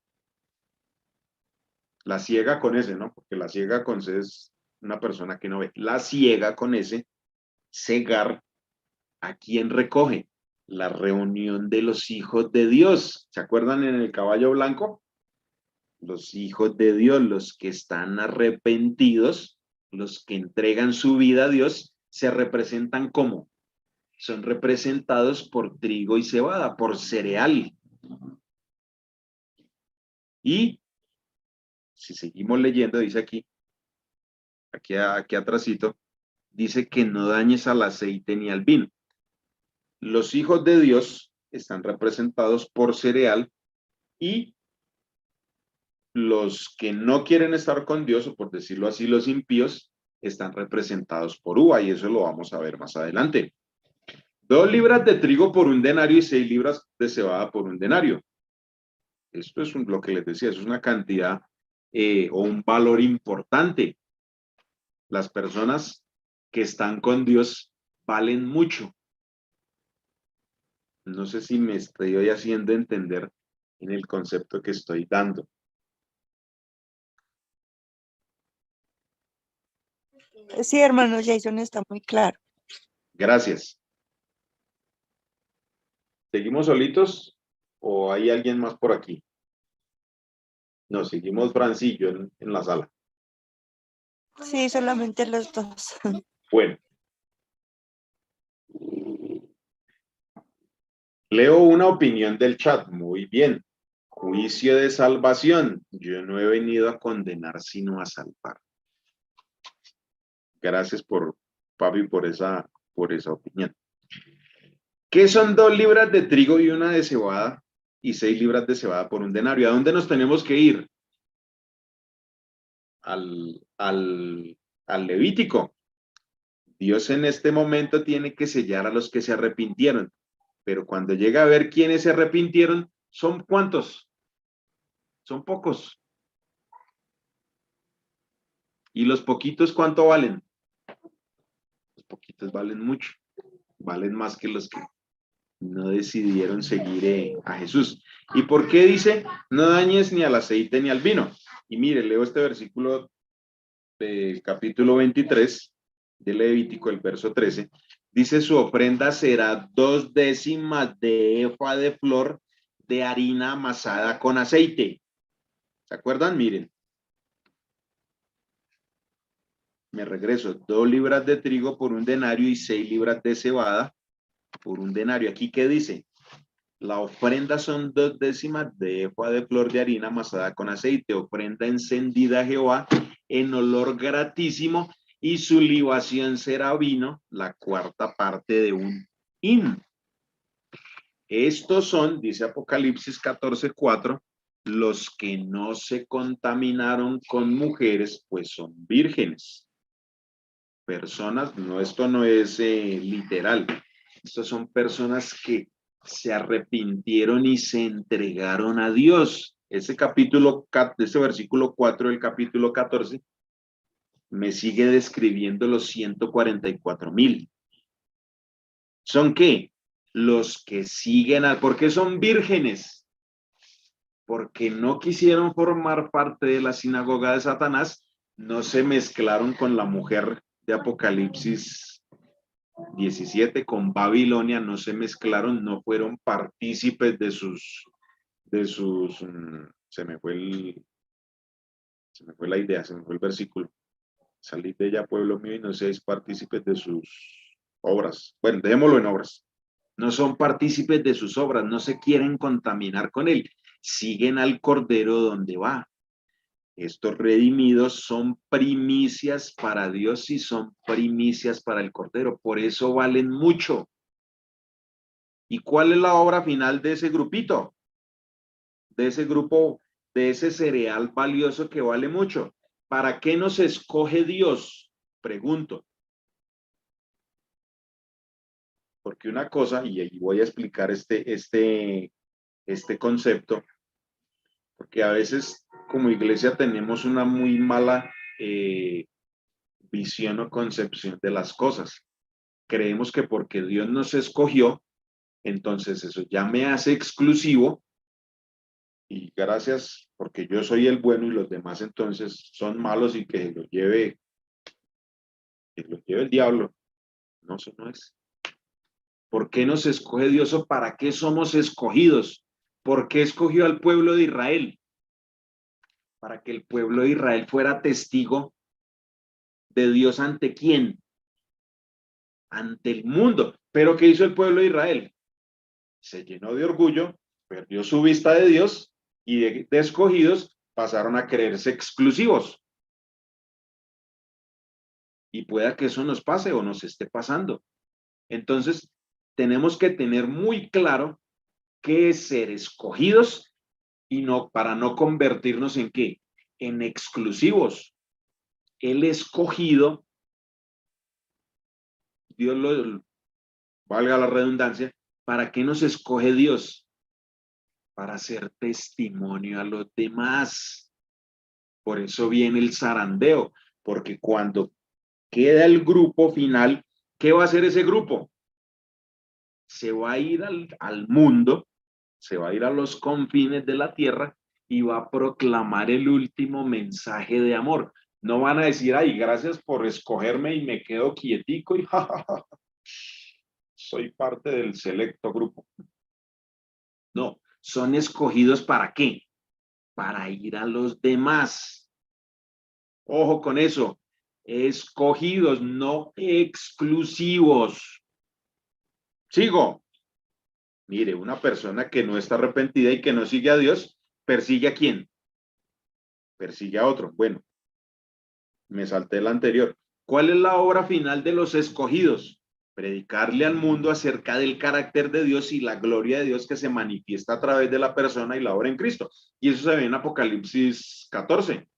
La ciega con ese, ¿no? Porque la ciega con C es una persona que no ve. La ciega con ese, cegar, ¿a quién recoge? La reunión de los hijos de Dios. ¿Se acuerdan en el caballo blanco? Los hijos de Dios, los que están arrepentidos, los que entregan su vida a Dios, se representan ¿cómo? Son representados por trigo y cebada, por cereal. Y si seguimos leyendo, dice aquí atrásito, dice que no dañes al aceite ni al vino. Los hijos de Dios están representados por cereal y los que no quieren estar con Dios, o por decirlo así, los impíos, están representados por uva, y eso lo vamos a ver más adelante. 2 libras de trigo por 1 denario y 6 libras de cebada por 1 denario. Esto es lo que les decía, es una cantidad o un valor importante. Las personas que están con Dios valen mucho. No sé si me estoy haciendo entender en el concepto que estoy dando. Sí, hermano Jason, está muy claro. Gracias. ¿Seguimos solitos o hay alguien más por aquí? No, seguimos Francillo en la sala. Sí, solamente los dos. Bueno. Leo una opinión del chat. Muy bien. Juicio de salvación. Yo no he venido a condenar, sino a salvar. Gracias Papi, por esa opinión. ¿Qué son 2 libras de trigo y 1 de cebada y 6 libras de cebada por 1 denario? ¿A dónde nos tenemos que ir? Al Levítico. Dios en este momento tiene que sellar a los que se arrepintieron, pero cuando llega a ver quiénes se arrepintieron, ¿son cuántos? Son pocos. ¿Y los poquitos cuánto valen? Los poquitos valen mucho, valen más que los que no decidieron seguir a Jesús. ¿Y por qué dice, no dañes ni al aceite ni al vino? Y mire, leo este versículo del capítulo 23 de Levítico, el verso 13, dice, su ofrenda será 2 décimas de efa de flor de harina amasada con aceite. ¿Se acuerdan? Miren. Me regreso, 2 libras de trigo por 1 denario y 6 libras de cebada por 1 denario. ¿Aquí qué dice? La ofrenda son 2 décimas de efa de flor de harina amasada con aceite, ofrenda encendida a Jehová en olor gratísimo, y su libación será vino, la 4ª parte de 1 hin. Estos son, dice Apocalipsis 14:4, los que no se contaminaron con mujeres, pues son vírgenes. Personas, no, esto no es literal, estos son personas que se arrepintieron y se entregaron a Dios. Ese versículo 4 del capítulo 14 me sigue describiendo los 144,000. ¿Son qué? Los que siguen ¿por qué son vírgenes? Porque no quisieron formar parte de la sinagoga de Satanás, no se mezclaron con la mujer de Apocalipsis 17, con Babilonia, no se mezclaron, no fueron partícipes de sus, se me Se me fue la idea, se me fue el versículo. Salid de ella, pueblo mío, y no seáis partícipes de sus obras. Bueno, dejémoslo en obras. No son partícipes de sus obras, no se quieren contaminar con él. Siguen al Cordero donde va. Estos redimidos son primicias para Dios y son primicias para el Cordero. Por eso valen mucho. ¿Y cuál es la obra final de ese grupito? De ese grupo, de ese cereal valioso que vale mucho. ¿Para qué nos escoge Dios? Pregunto. Porque una cosa, y ahí voy a explicar este concepto, porque a veces como iglesia tenemos una muy mala visión o concepción de las cosas. Creemos que porque Dios nos escogió, entonces eso ya me hace exclusivo y gracias porque yo soy el bueno y los demás entonces son malos y que los lleve el diablo. No, eso no es. ¿Por qué nos escoge Dios o para qué somos escogidos? ¿Por qué escogió al pueblo de Israel? Para que el pueblo de Israel fuera testigo de Dios ante quién, ante el mundo. Pero ¿qué hizo el pueblo de Israel? Se llenó de orgullo, perdió su vista de Dios y de escogidos pasaron a creerse exclusivos. Y pueda que eso nos pase o nos esté pasando. Entonces, tenemos que tener muy claro qué es ser escogidos y no, para no convertirnos en qué, en exclusivos. El escogido, Dios lo, valga la redundancia, ¿para qué nos escoge Dios? Para hacer testimonio a los demás. Por eso viene el zarandeo, porque cuando queda el grupo final, ¿qué va a hacer ese grupo? Se va a ir al mundo, se va a ir a los confines de la tierra y va a proclamar el último mensaje de amor. No van a decir, ay, gracias por escogerme y me quedo quietico y jajaja, soy parte del selecto grupo. No, son escogidos ¿para qué? Para ir a los demás. Ojo con eso, escogidos, no exclusivos. Sigo. Mire, una persona que no está arrepentida y que no sigue a Dios, ¿persigue a quién? Persigue a otro. Bueno, me salté el anterior. ¿Cuál es la obra final de los escogidos? Predicarle al mundo acerca del carácter de Dios y la gloria de Dios que se manifiesta a través de la persona y la obra en Cristo. Y eso se ve en Apocalipsis 14,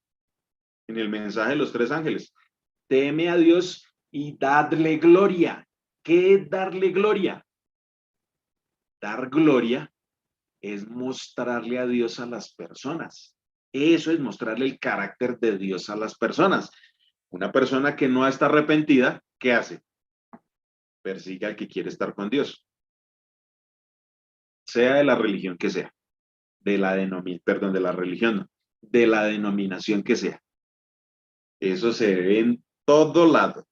en el mensaje de los 3 ángeles. Teme a Dios y dadle gloria. ¿Qué es darle gloria? Dar gloria es mostrarle a Dios a las personas. Eso es mostrarle el carácter de Dios a las personas. Una persona que no está arrepentida, ¿qué hace? Persigue al que quiere estar con Dios. Sea de la religión que sea. De la religión, no, de la denominación que sea. Eso se ve en todo lado.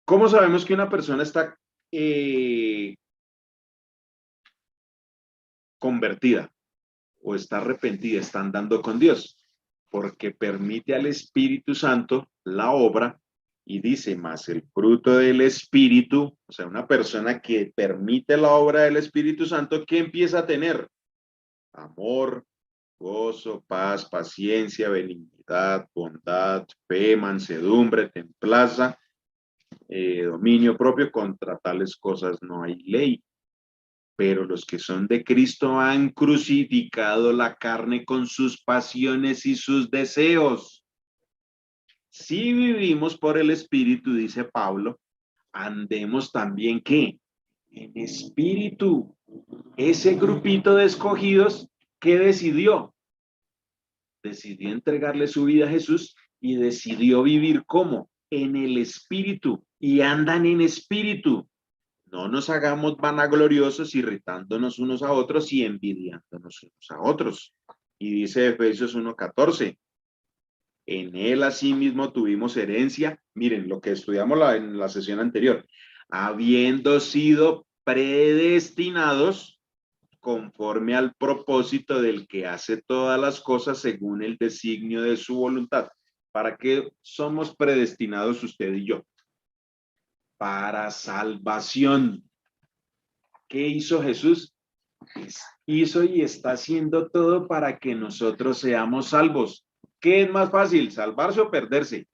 ¿Cómo sabemos que una persona está convertida o está arrepentida, está andando con Dios? Porque permite al Espíritu Santo la obra y dice más el fruto del Espíritu, o sea, una persona que permite la obra del Espíritu Santo, ¿qué empieza a tener? Amor, gozo, paz, paciencia, benignidad, bondad, fe, mansedumbre, templanza, dominio propio. Contra tales cosas no hay ley. Pero los que son de Cristo han crucificado la carne con sus pasiones y sus deseos. Si vivimos por el Espíritu, dice Pablo, andemos también, ¿qué? En espíritu. Ese grupito de escogidos, ¿qué decidió? Decidió entregarle su vida a Jesús y decidió vivir ¿cómo? En el Espíritu. Y andan en espíritu. No nos hagamos vanagloriosos, irritándonos unos a otros y envidiándonos unos a otros. Y dice Efesios 1:14, en él asimismo tuvimos herencia. Miren lo que estudiamos en la sesión anterior. Habiendo sido predestinados conforme al propósito del que hace todas las cosas según el designio de su voluntad. ¿Para qué somos predestinados usted y yo? Para salvación. ¿Qué hizo Jesús? Hizo y está haciendo todo para que nosotros seamos salvos. ¿Qué es más fácil, salvarse o perderse?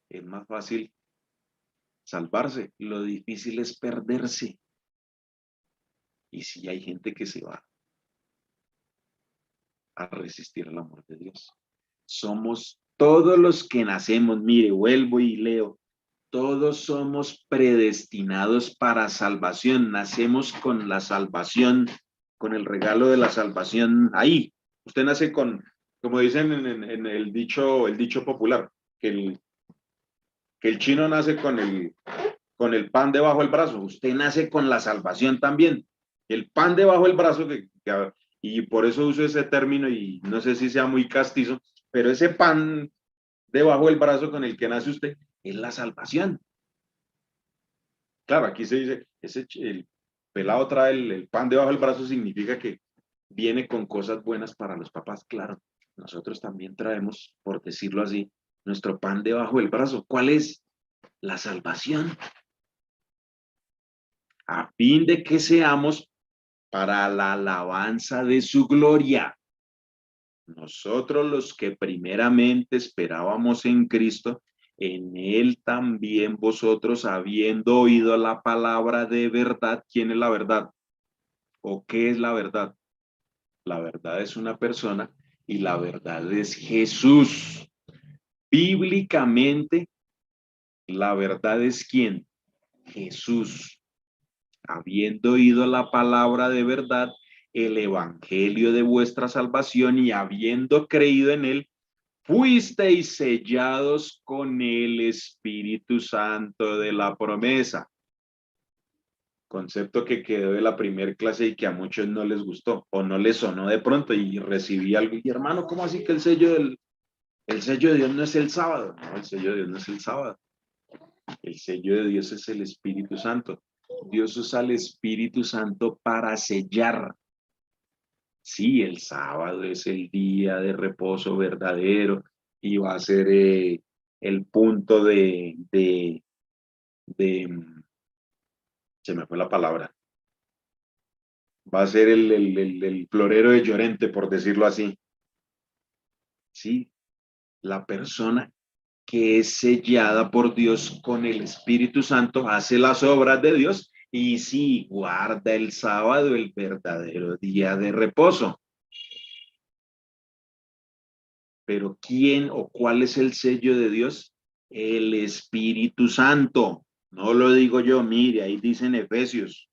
Es más fácil salvarse, lo difícil es perderse. Y si hay gente que se va a resistir al amor de Dios. Somos todos los que nacemos, mire, vuelvo y leo, todos somos predestinados para salvación, nacemos con la salvación, con el regalo de la salvación ahí. Usted nace con, como dicen en el dicho popular, que el chino nace con el pan debajo del brazo, usted nace con la salvación también. El pan debajo del brazo, y por eso uso ese término y no sé si sea muy castizo, pero ese pan debajo del brazo con el que nace usted es la salvación. Claro, aquí se dice, el pelado trae el pan debajo del brazo, significa que viene con cosas buenas para los papás. Claro, nosotros también traemos, por decirlo así, nuestro pan debajo del brazo. ¿Cuál es? La salvación. A fin de que seamos para la alabanza de su gloria. Nosotros los que primeramente esperábamos en Cristo, en Él también vosotros, habiendo oído la palabra de verdad. ¿Quién es la verdad? ¿O qué es la verdad? La verdad es una persona y la verdad es Jesús. Bíblicamente, la verdad es ¿quién? Jesús. Habiendo oído la palabra de verdad, el evangelio de vuestra salvación, y habiendo creído en él, fuisteis sellados con el Espíritu Santo de la promesa. Concepto que quedó de la primera clase y que a muchos no les gustó o no les sonó de pronto, y recibí algo. Y hermano, ¿cómo así que el sello de Dios no es el sábado? No, el sello de Dios no es el sábado. El sello de Dios es el Espíritu Santo. Dios usa el Espíritu Santo para sellar. Sí, el sábado es el día de reposo verdadero y va a ser el punto se me fue la palabra. Va a ser el florero de Llorente, por decirlo así. Sí, la persona que es sellada por Dios con el Espíritu Santo hace las obras de Dios y sí, guarda el sábado, el verdadero día de reposo. Pero ¿quién o cuál es el sello de Dios? El Espíritu Santo. No lo digo yo, mire, ahí dice en Efesios.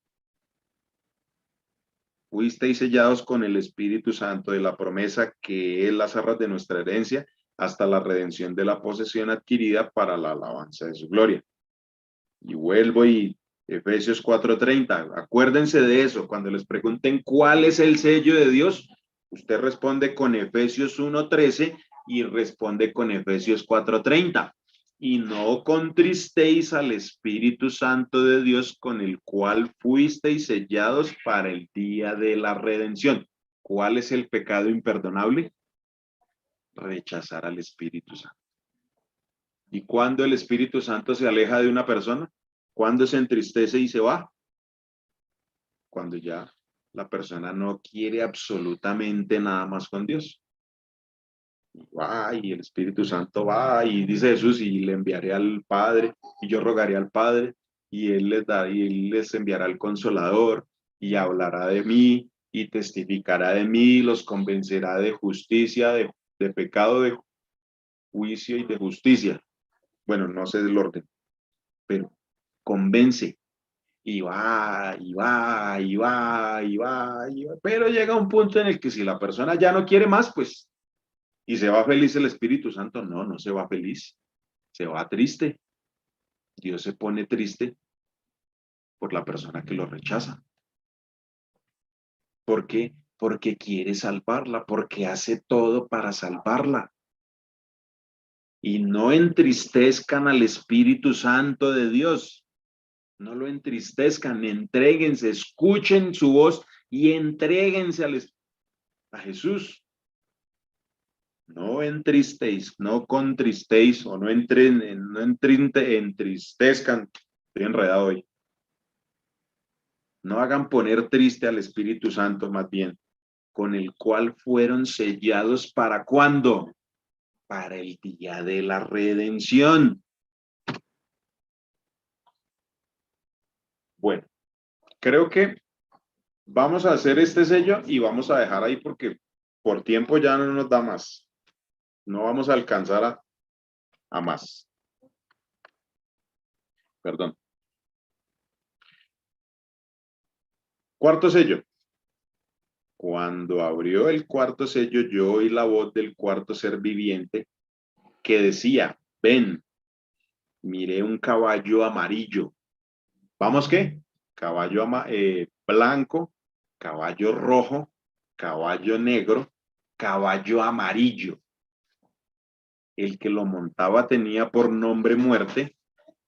Fuisteis sellados con el Espíritu Santo de la promesa, que es las arras de nuestra herencia, hasta la redención de la posesión adquirida para la alabanza de su gloria. Y vuelvo y Efesios 4:30, acuérdense de eso, cuando les pregunten cuál es el sello de Dios, usted responde con Efesios 1:13 y responde con Efesios 4:30. Y no contristéis al Espíritu Santo de Dios, con el cual fuisteis sellados para el día de la redención. ¿Cuál es el pecado imperdonable? Rechazar al Espíritu Santo. ¿Y cuando el Espíritu Santo se aleja de una persona? ¿Cuándo se entristece y se va? Cuando ya la persona no quiere absolutamente nada más con Dios. Va y el Espíritu Santo va y dice Jesús, y le enviaré al Padre y yo rogaré al Padre y él les enviará al Consolador y hablará de mí y testificará de mí, los convencerá de justicia, de pecado, de juicio y de justicia. Bueno, no sé del orden, pero convence. Y va, y va, y va, y va, y va. Pero llega un punto en el que si la persona ya no quiere más, pues, y se va feliz el Espíritu Santo, no, no se va feliz, se va triste. Dios se pone triste por la persona que lo rechaza. ¿Por qué? Porque quiere salvarla, porque hace todo para salvarla. Y no entristezcan al Espíritu Santo de Dios. No lo entristezcan, entréguense, escuchen su voz y entréguense a Jesús. No entristéis, no contristéis o no entristezcan. Estoy enredado hoy. No hagan poner triste al Espíritu Santo, más bien, con el cual fueron sellados ¿para cuándo? Para el día de la redención. Bueno, creo que vamos a hacer este sello y vamos a dejar ahí porque por tiempo ya no nos da más. No vamos a alcanzar a más. Perdón. Cuarto sello. Cuando abrió el cuarto sello, yo oí la voz del cuarto ser viviente que decía, ven, miré un caballo amarillo. ¿Vamos qué? Caballo blanco, caballo rojo, caballo negro, caballo amarillo. El que lo montaba tenía por nombre Muerte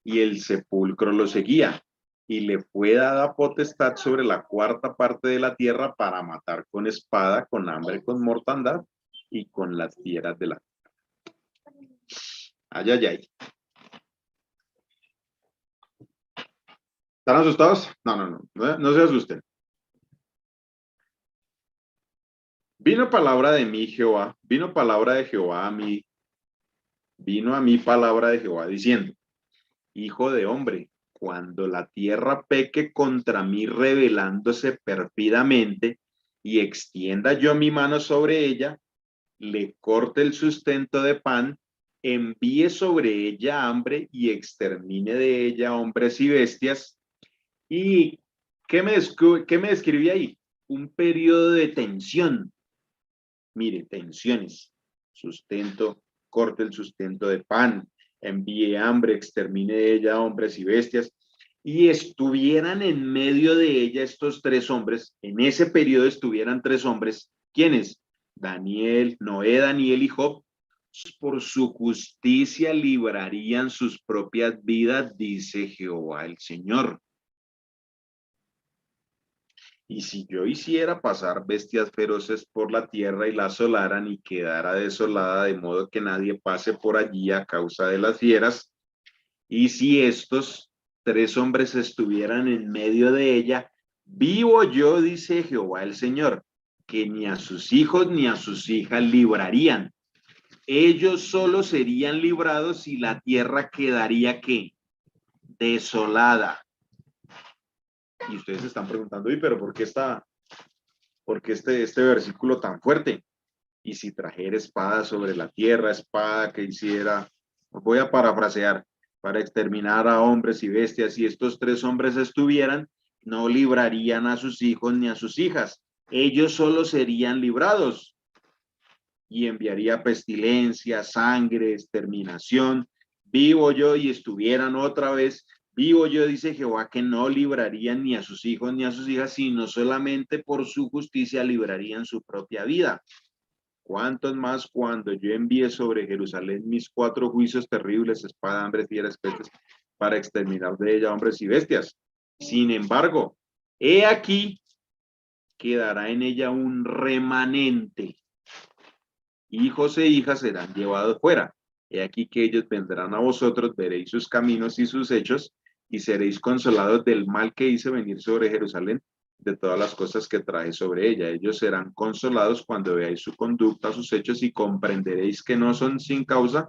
y el sepulcro lo seguía. Y le fue dada potestad sobre la cuarta parte de la tierra para matar con espada, con hambre, con mortandad y con las fieras de la tierra. Ay, ay, ay. ¿Están asustados? No se asusten. Vino palabra de mí, Jehová, vino palabra de Jehová a mí, vino a mí palabra de Jehová diciendo, hijo de hombre, cuando la tierra peque contra mí rebelándose perfidamente y extienda yo mi mano sobre ella, le corte el sustento de pan, envíe sobre ella hambre y extermine de ella hombres y bestias. ¿Y qué me describí ahí? Un periodo de tensión. Mire, tensiones, sustento, corte el sustento de pan, envíe hambre, extermine de ella hombres y bestias, y estuvieran en medio de ella estos tres hombres, en ese periodo estuvieran tres hombres, ¿quiénes? Daniel, Noé, Daniel y Job, por su justicia librarían sus propias vidas, dice Jehová el Señor. Y si yo hiciera pasar bestias feroces por la tierra y la asolaran y quedara desolada de modo que nadie pase por allí a causa de las fieras, y si estos tres hombres estuvieran en medio de ella, vivo yo, dice Jehová el Señor, que ni a sus hijos ni a sus hijas librarían. Ellos solo serían librados y la tierra quedaría ¿qué? Desolada. Y ustedes se están preguntando, ¿y pero por qué este versículo tan fuerte? Y si trajera espada sobre la tierra, espada que hiciera, voy a parafrasear, para exterminar a hombres y bestias, si estos tres hombres estuvieran, no librarían a sus hijos ni a sus hijas. Ellos solo serían librados. Y enviaría pestilencia, sangre, exterminación. Vivo yo y estuvieran otra vez. Vivo yo, dice Jehová, que no librarían ni a sus hijos ni a sus hijas, sino solamente por su justicia librarían su propia vida. ¿Cuántos más cuando yo envíe sobre Jerusalén mis 4 juicios terribles, espada, hambre, fieras, pestes, para exterminar de ella hombres y bestias? Sin embargo, he aquí, quedará en ella un remanente. Hijos e hijas serán llevados fuera. He aquí que ellos vendrán a vosotros, veréis sus caminos y sus hechos, y seréis consolados del mal que hice venir sobre Jerusalén, de todas las cosas que traje sobre ella. Ellos serán consolados cuando veáis su conducta, sus hechos, y comprenderéis que no son sin causa,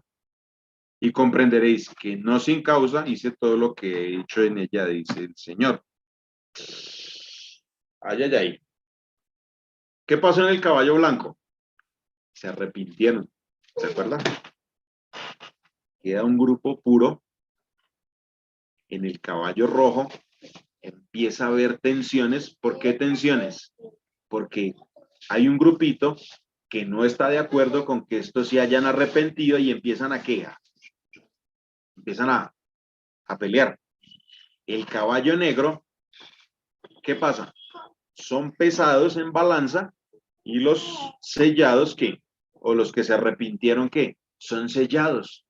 y comprenderéis que no sin causa hice todo lo que he hecho en ella, dice el Señor. Ay, ay, ay. ¿Qué pasó en el caballo blanco? Se arrepintieron, ¿se acuerdan? Queda un grupo puro. En el caballo rojo empieza a haber tensiones. ¿Por qué tensiones? Porque hay un grupito que no está de acuerdo con que estos se hayan arrepentido y empiezan a quejar. Empiezan a pelear. El caballo negro, ¿qué pasa? Son pesados en balanza y los sellados, ¿qué? O los que se arrepintieron, ¿qué? Son sellados.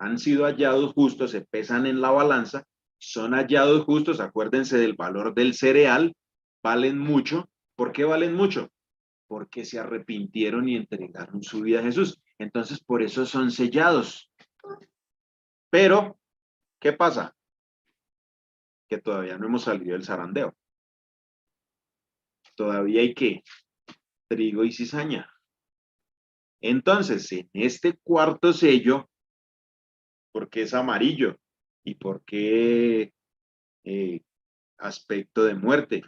Han sido hallados justos, se pesan en la balanza son hallados justos. Acuérdense del valor del cereal, valen mucho. ¿Por qué valen mucho? Porque se arrepintieron y entregaron su vida a Jesús. Entonces, por eso son sellados. Pero, ¿qué pasa? Que todavía no hemos salido del zarandeo. Todavía hay que trigo y cizaña. Entonces, en este cuarto sello, ¿por qué es amarillo? ¿Y por qué aspecto de muerte?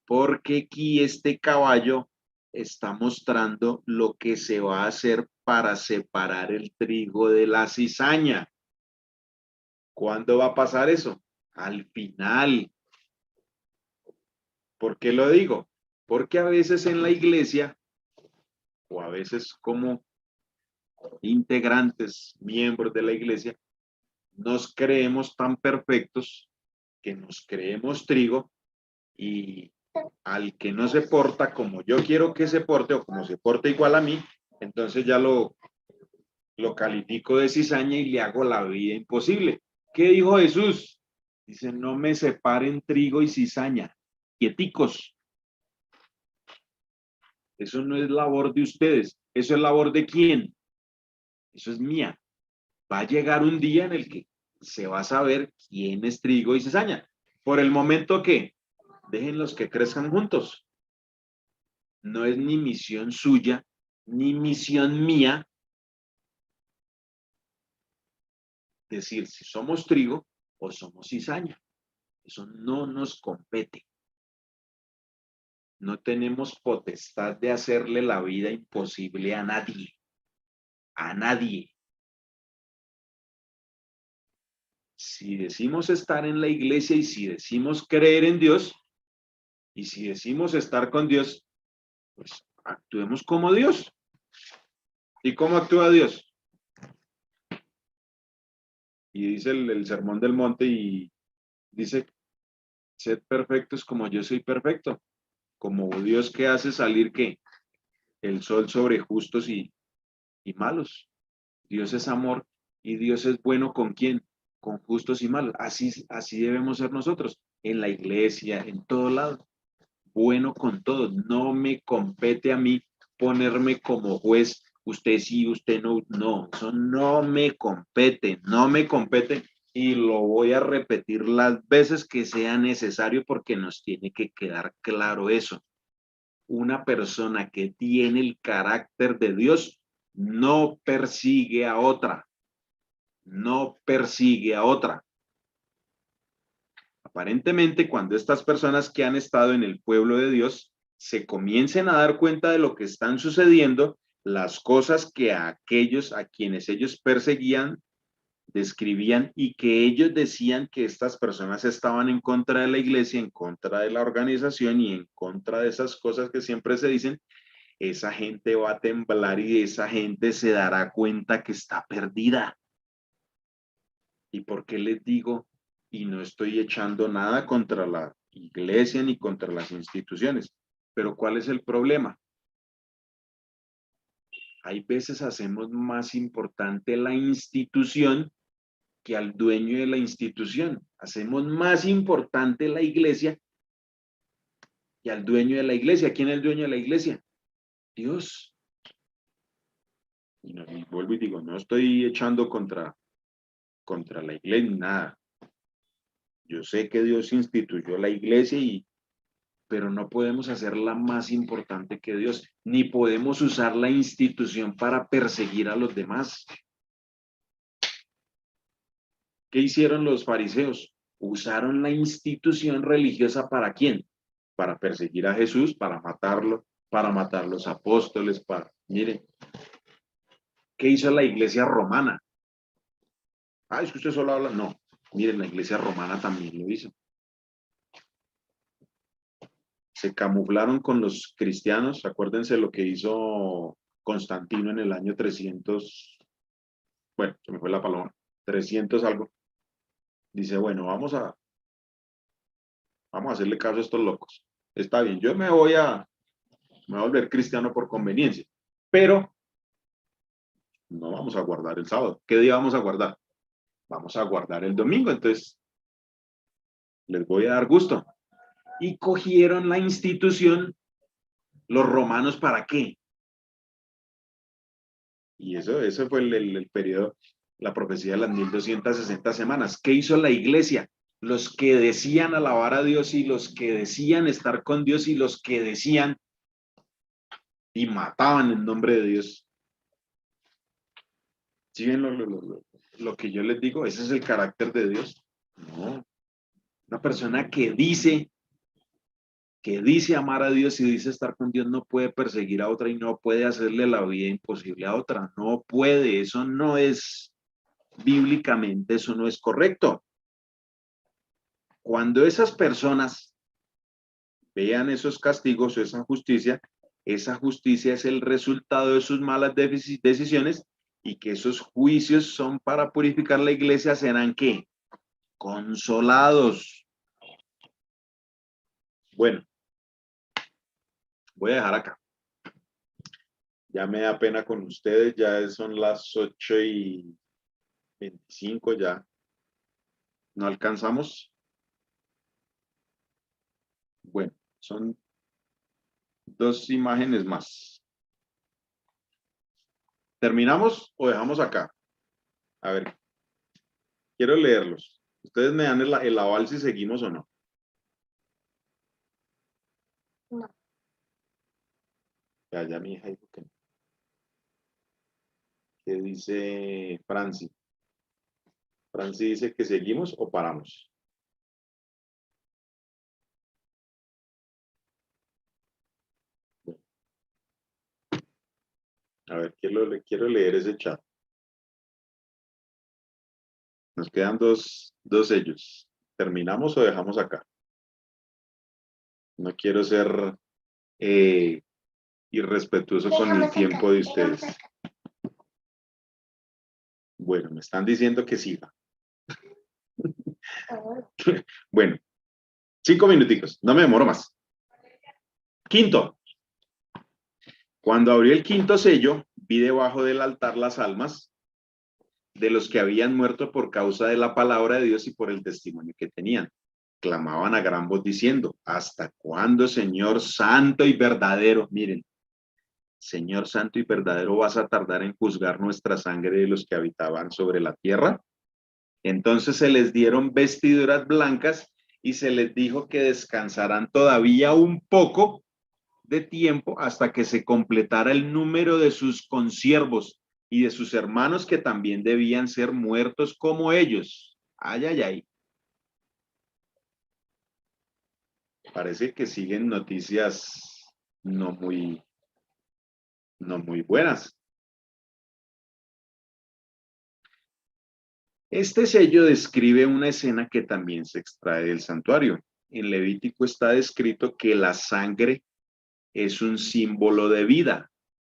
Porque aquí este caballo está mostrando lo que se va a hacer para separar el trigo de la cizaña. ¿Cuándo va a pasar eso? Al final. ¿Por qué lo digo? Porque a veces en la iglesia, o a veces como integrantes, miembros de la iglesia, nos creemos tan perfectos que nos creemos trigo y al que no se porta como yo quiero que se porte o como se porte igual a mí, entonces ya lo califico de cizaña y le hago la vida imposible. ¿Qué dijo Jesús? Dice, no me separen trigo y cizaña, quieticos. Eso no es labor de ustedes, eso es labor de quién. Eso es mía. Va a llegar un día en el que se va a saber quién es trigo y cizaña. Por el momento que déjenlos que crezcan juntos. No es ni misión suya, ni misión mía decir si somos trigo o somos cizaña. Eso no nos compete. No tenemos potestad de hacerle la vida imposible a nadie. A nadie. Si decimos estar en la iglesia y si decimos creer en Dios, y si decimos estar con Dios, pues actuemos como Dios. ¿Y cómo actúa Dios? Y dice el Sermón del Monte y dice, sed perfectos como yo soy perfecto. Como Dios que hace salir ¿qué? El sol sobre justos y malos. Dios es amor y Dios es bueno ¿con quién? Con justos y malos. Así debemos ser nosotros, en la iglesia, en todo lado. Bueno con todos. No me compete a mí ponerme como juez, usted sí, usted no. No, eso no me compete, no me compete y lo voy a repetir las veces que sea necesario porque nos tiene que quedar claro eso. Una persona que tiene el carácter de Dios no persigue a otra, no persigue a otra. Aparentemente, cuando estas personas que han estado en el pueblo de Dios se comiencen a dar cuenta de lo que están sucediendo, las cosas que a aquellos a quienes ellos perseguían, describían y que ellos decían que estas personas estaban en contra de la iglesia, en contra de la organización y en contra de esas cosas que siempre se dicen, esa gente va a temblar y esa gente se dará cuenta que está perdida. ¿Y por qué les digo? Y no estoy echando nada contra la iglesia ni contra las instituciones, pero ¿cuál es el problema? Hay veces hacemos más importante la institución que al dueño de la institución. Hacemos más importante la iglesia que al dueño de la iglesia. ¿Quién es el dueño de la iglesia? Dios. Y vuelvo y digo, no estoy echando contra la iglesia, nada. Yo sé que Dios instituyó la iglesia pero no podemos hacerla más importante que Dios, ni podemos usar la institución para perseguir a los demás. ¿Qué hicieron los fariseos? Usaron la institución religiosa ¿para quién? Para perseguir a Jesús, para matarlo, para matar a los apóstoles, miren, ¿qué hizo la iglesia romana? Ah, es que usted solo habla, no, miren, la iglesia romana también lo hizo. Se camuflaron con los cristianos, acuérdense lo que hizo Constantino en el año 300, bueno, se me fue la palabra, 300 algo. Dice, bueno, vamos a hacerle caso a estos locos. Está bien, yo me voy a volver cristiano por conveniencia, pero no vamos a guardar el sábado. ¿Qué día vamos a guardar? Vamos a guardar el domingo. Entonces, les voy a dar gusto. Y cogieron la institución, los romanos, ¿para qué? Y eso fue el periodo, la profecía de las 1260 semanas. ¿Qué hizo la iglesia? Los que decían alabar a Dios y los que decían estar con Dios y los que decían y mataban en nombre de Dios. ¿Sí ven lo que yo les digo? ¿Ese es el carácter de Dios? No. Una persona que dice amar a Dios y dice estar con Dios no puede perseguir a otra y no puede hacerle la vida imposible a otra. No puede. Eso no es, bíblicamente, eso no es correcto. Cuando esas personas vean esos castigos o esa justicia es el resultado de sus malas decisiones y que esos juicios son para purificar la iglesia, serán ¿qué? Consolados. Bueno, voy a dejar acá. Ya me da pena con ustedes, ya son las 8:25, ya no alcanzamos. Bueno, son 2 imágenes más. ¿Terminamos o dejamos acá? A ver, quiero leerlos. Ustedes me dan el aval si seguimos o no. No. Ya mi hija dijo que no. ¿Qué dice Franci? Franci dice que seguimos o paramos. A ver, quiero leer ese chat. Nos quedan dos sellos. ¿Terminamos o dejamos acá? No quiero ser irrespetuoso con el tiempo de ustedes. Bueno, me están diciendo que siga. Bueno, 5 minuticos, no me demoro más. Quinto. Cuando abrió el quinto sello, vi debajo del altar las almas de los que habían muerto por causa de la palabra de Dios y por el testimonio que tenían. Clamaban a gran voz diciendo, ¿hasta cuándo, Señor santo y verdadero? Miren, Señor santo y verdadero, ¿vas a tardar en juzgar nuestra sangre de los que habitaban sobre la tierra? Entonces se les dieron vestiduras blancas y se les dijo que descansarán todavía un poco de tiempo hasta que se completara el número de sus consiervos y de sus hermanos que también debían ser muertos como ellos. Ay, ay, ay. Parece que siguen noticias no muy buenas. Este sello describe una escena que también se extrae del santuario. En Levítico está descrito que la sangre es un símbolo de vida.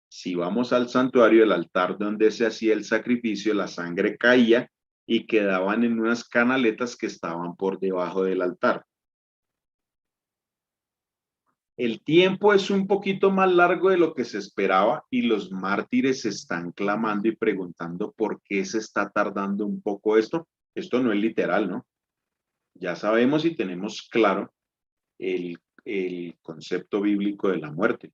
Si vamos al santuario, el altar donde se hacía el sacrificio, la sangre caía y quedaban en unas canaletas que estaban por debajo del altar. El tiempo es un poquito más largo de lo que se esperaba y los mártires están clamando y preguntando por qué se está tardando un poco esto. Esto no es literal, ¿no? Ya sabemos y tenemos claro el concepto bíblico de la muerte.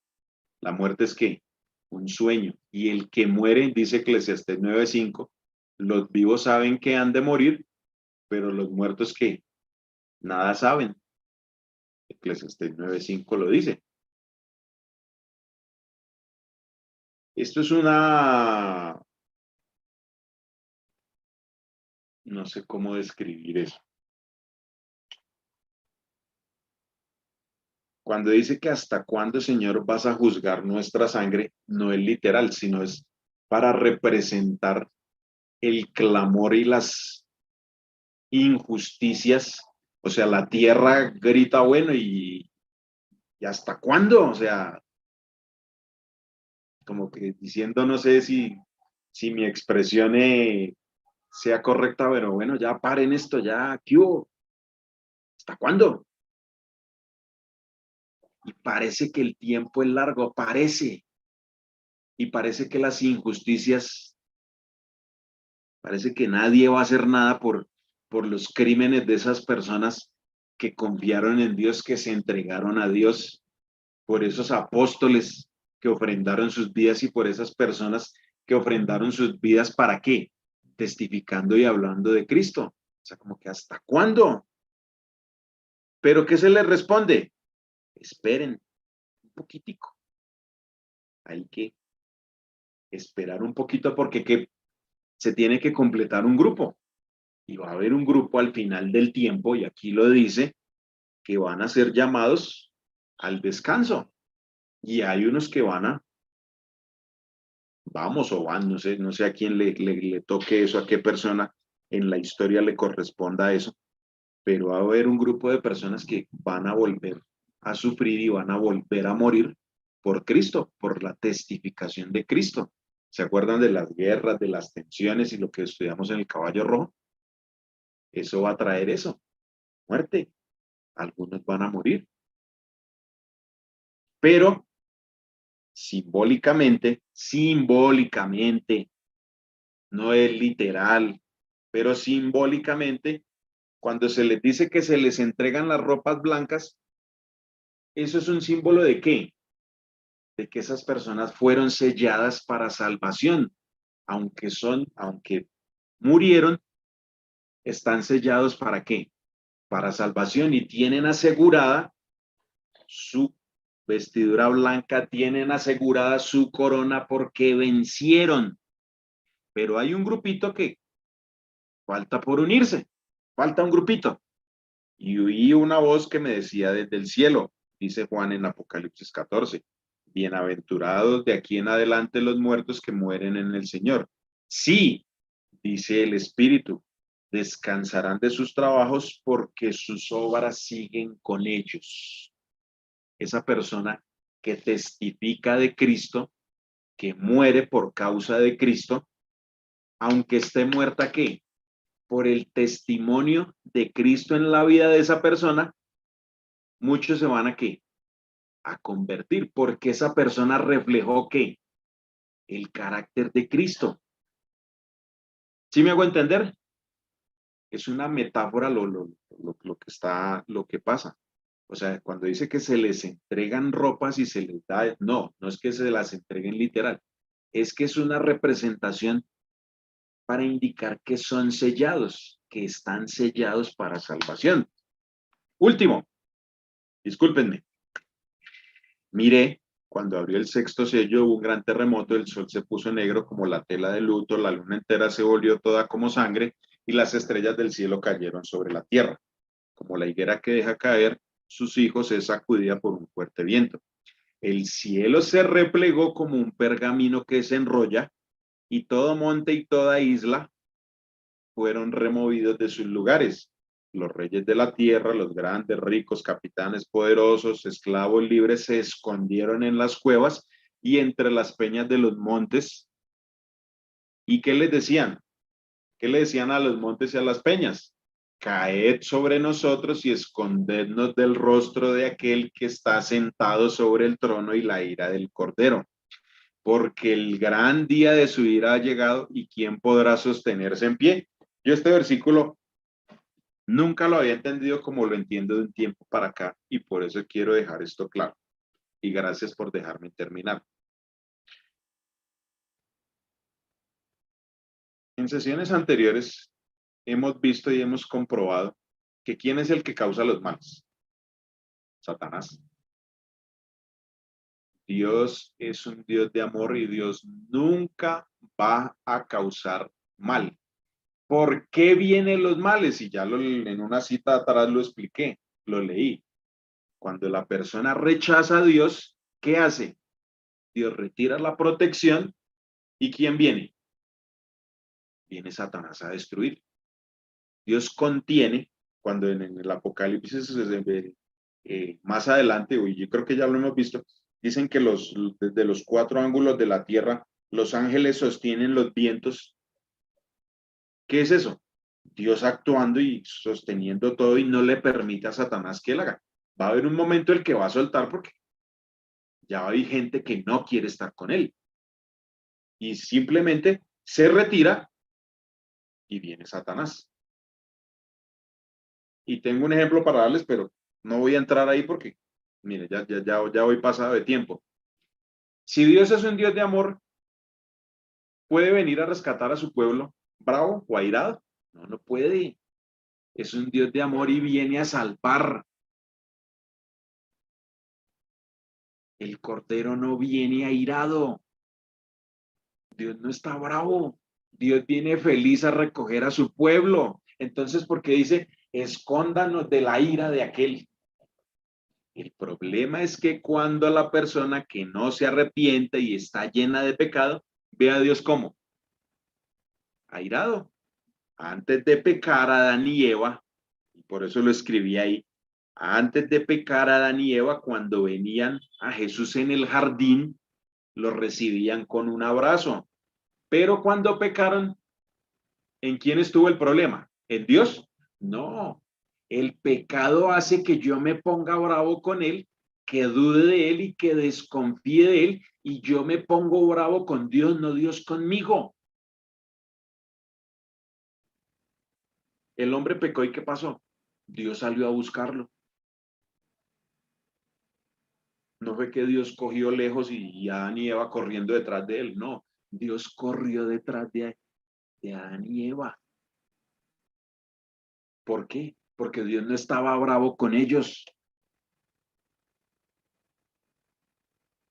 La muerte es ¿qué? Un sueño. Y el que muere, dice Eclesiastés 9:5, los vivos saben que han de morir, pero los muertos ¿qué? Nada saben. Eclesiastés 9:5 lo dice. Esto es no sé cómo describir eso. Cuando dice que hasta cuándo, Señor, vas a juzgar nuestra sangre, no es literal, sino es para representar el clamor y las injusticias. O sea, la tierra grita, bueno, ¿y hasta cuándo? O sea, como que diciendo, no sé si mi expresión sea correcta, pero bueno, ya paren esto, ya, ¿qué hubo? ¿Hasta cuándo? Y parece que el tiempo es largo, parece. Y parece que las injusticias, parece que nadie va a hacer nada por los crímenes de esas personas que confiaron en Dios, que se entregaron a Dios, por esos apóstoles que ofrendaron sus vidas y por esas personas que ofrendaron sus vidas, ¿para qué? Testificando y hablando de Cristo. O sea, como que ¿hasta cuándo? ¿Pero qué se les responde? Esperen un poquitico. Hay que esperar un poquito porque se tiene que completar un grupo. Y va a haber un grupo al final del tiempo, y aquí lo dice, que van a ser llamados al descanso. Y hay unos que vamos o van, no sé a quién le toque eso, a qué persona en la historia le corresponda eso, pero va a haber un grupo de personas que van a volver a sufrir y van a volver a morir por Cristo, por la testificación de Cristo. ¿Se acuerdan de las guerras, de las tensiones y lo que estudiamos en el caballo rojo? Eso va a traer eso, muerte. Algunos van a morir. Pero simbólicamente, no es literal, pero simbólicamente, cuando se les dice que se les entregan las ropas blancas, eso es un símbolo ¿de qué? De que esas personas fueron selladas para salvación, aunque murieron, están sellados ¿para qué? Para salvación y tienen asegurada su vestidura blanca, tienen asegurada su corona porque vencieron. Pero hay un grupito que falta por unirse, falta un grupito. Y oí una voz que me decía desde el cielo, dice Juan en Apocalipsis 14, bienaventurados de aquí en adelante los muertos que mueren en el Señor. Sí, dice el Espíritu, descansarán de sus trabajos porque sus obras siguen con ellos. Esa persona que testifica de Cristo, que muere por causa de Cristo, aunque esté muerta, ¿qué? Por el testimonio de Cristo en la vida de esa persona, muchos se van a ¿qué? A convertir, porque esa persona reflejó ¿qué? El carácter de Cristo. ¿Sí me hago entender? Es una metáfora lo que pasa. O sea, cuando dice que se les entregan ropas y se les da, no es que se las entreguen literal, es que es una representación para indicar que son sellados, que están sellados para salvación. Último, discúlpenme, miré, cuando abrió el sexto sello hubo un gran terremoto, el sol se puso negro como la tela de luto, la luna entera se volvió toda como sangre y las estrellas del cielo cayeron sobre la tierra. Como la higuera que deja caer sus hijos es sacudida por un fuerte viento. El cielo se replegó como un pergamino que se enrolla y todo monte y toda isla fueron removidos de sus lugares. Los reyes de la tierra, los grandes, ricos, capitanes poderosos, esclavos libres, se escondieron en las cuevas y entre las peñas de los montes. ¿Y qué les decían? ¿Qué le decían a los montes y a las peñas? Caed sobre nosotros y escondednos del rostro de aquel que está sentado sobre el trono y la ira del Cordero. Porque el gran día de su ira ha llegado y ¿quién podrá sostenerse en pie? Yo este versículo nunca lo había entendido como lo entiendo de un tiempo para acá y por eso quiero dejar esto claro. Y gracias por dejarme terminar. En sesiones anteriores hemos visto y hemos comprobado que ¿quién es el que causa los males? Satanás. Dios es un Dios de amor y Dios nunca va a causar mal. ¿Por qué vienen los males? Y ya en una cita atrás lo expliqué, lo leí. Cuando la persona rechaza a Dios, ¿qué hace? Dios retira la protección y ¿quién viene? Viene Satanás a destruir. Dios contiene, cuando en el Apocalipsis más adelante, y yo creo que ya lo hemos visto, dicen que desde los cuatro ángulos de la tierra, los ángeles sostienen los vientos. ¿Qué es eso? Dios actuando y sosteniendo todo y no le permite a Satanás que él haga. Va a haber un momento en el que va a soltar porque ya hay gente que no quiere estar con él. Y simplemente se retira y viene Satanás. Y tengo un ejemplo para darles, pero no voy a entrar ahí porque, mire, ya voy pasado de tiempo. Si Dios es un Dios de amor, ¿puede venir a rescatar a su pueblo bravo o airado? No, no puede. Es un Dios de amor y viene a salvar. El Cordero no viene airado. Dios no está bravo. Dios viene feliz a recoger a su pueblo. Entonces, ¿por qué dice, escóndanos de la ira de aquel? El problema es que cuando la persona que no se arrepiente y está llena de pecado, ve a Dios como airado. Antes de pecar Adán y Eva, y por eso lo escribí ahí, antes de pecar Adán y Eva, cuando venían a Jesús en el jardín, lo recibían con un abrazo. Pero cuando pecaron, ¿en quién estuvo el problema? ¿En Dios? No. El pecado hace que yo me ponga bravo con él, que dude de él y que desconfíe de él, y yo me pongo bravo con Dios, no Dios conmigo. El hombre pecó y ¿qué pasó? Dios salió a buscarlo. No fue que Dios cogió lejos y Adán y Eva corriendo detrás de él, no. Dios corrió detrás de Adán y Eva. ¿Por qué? Porque Dios no estaba bravo con ellos.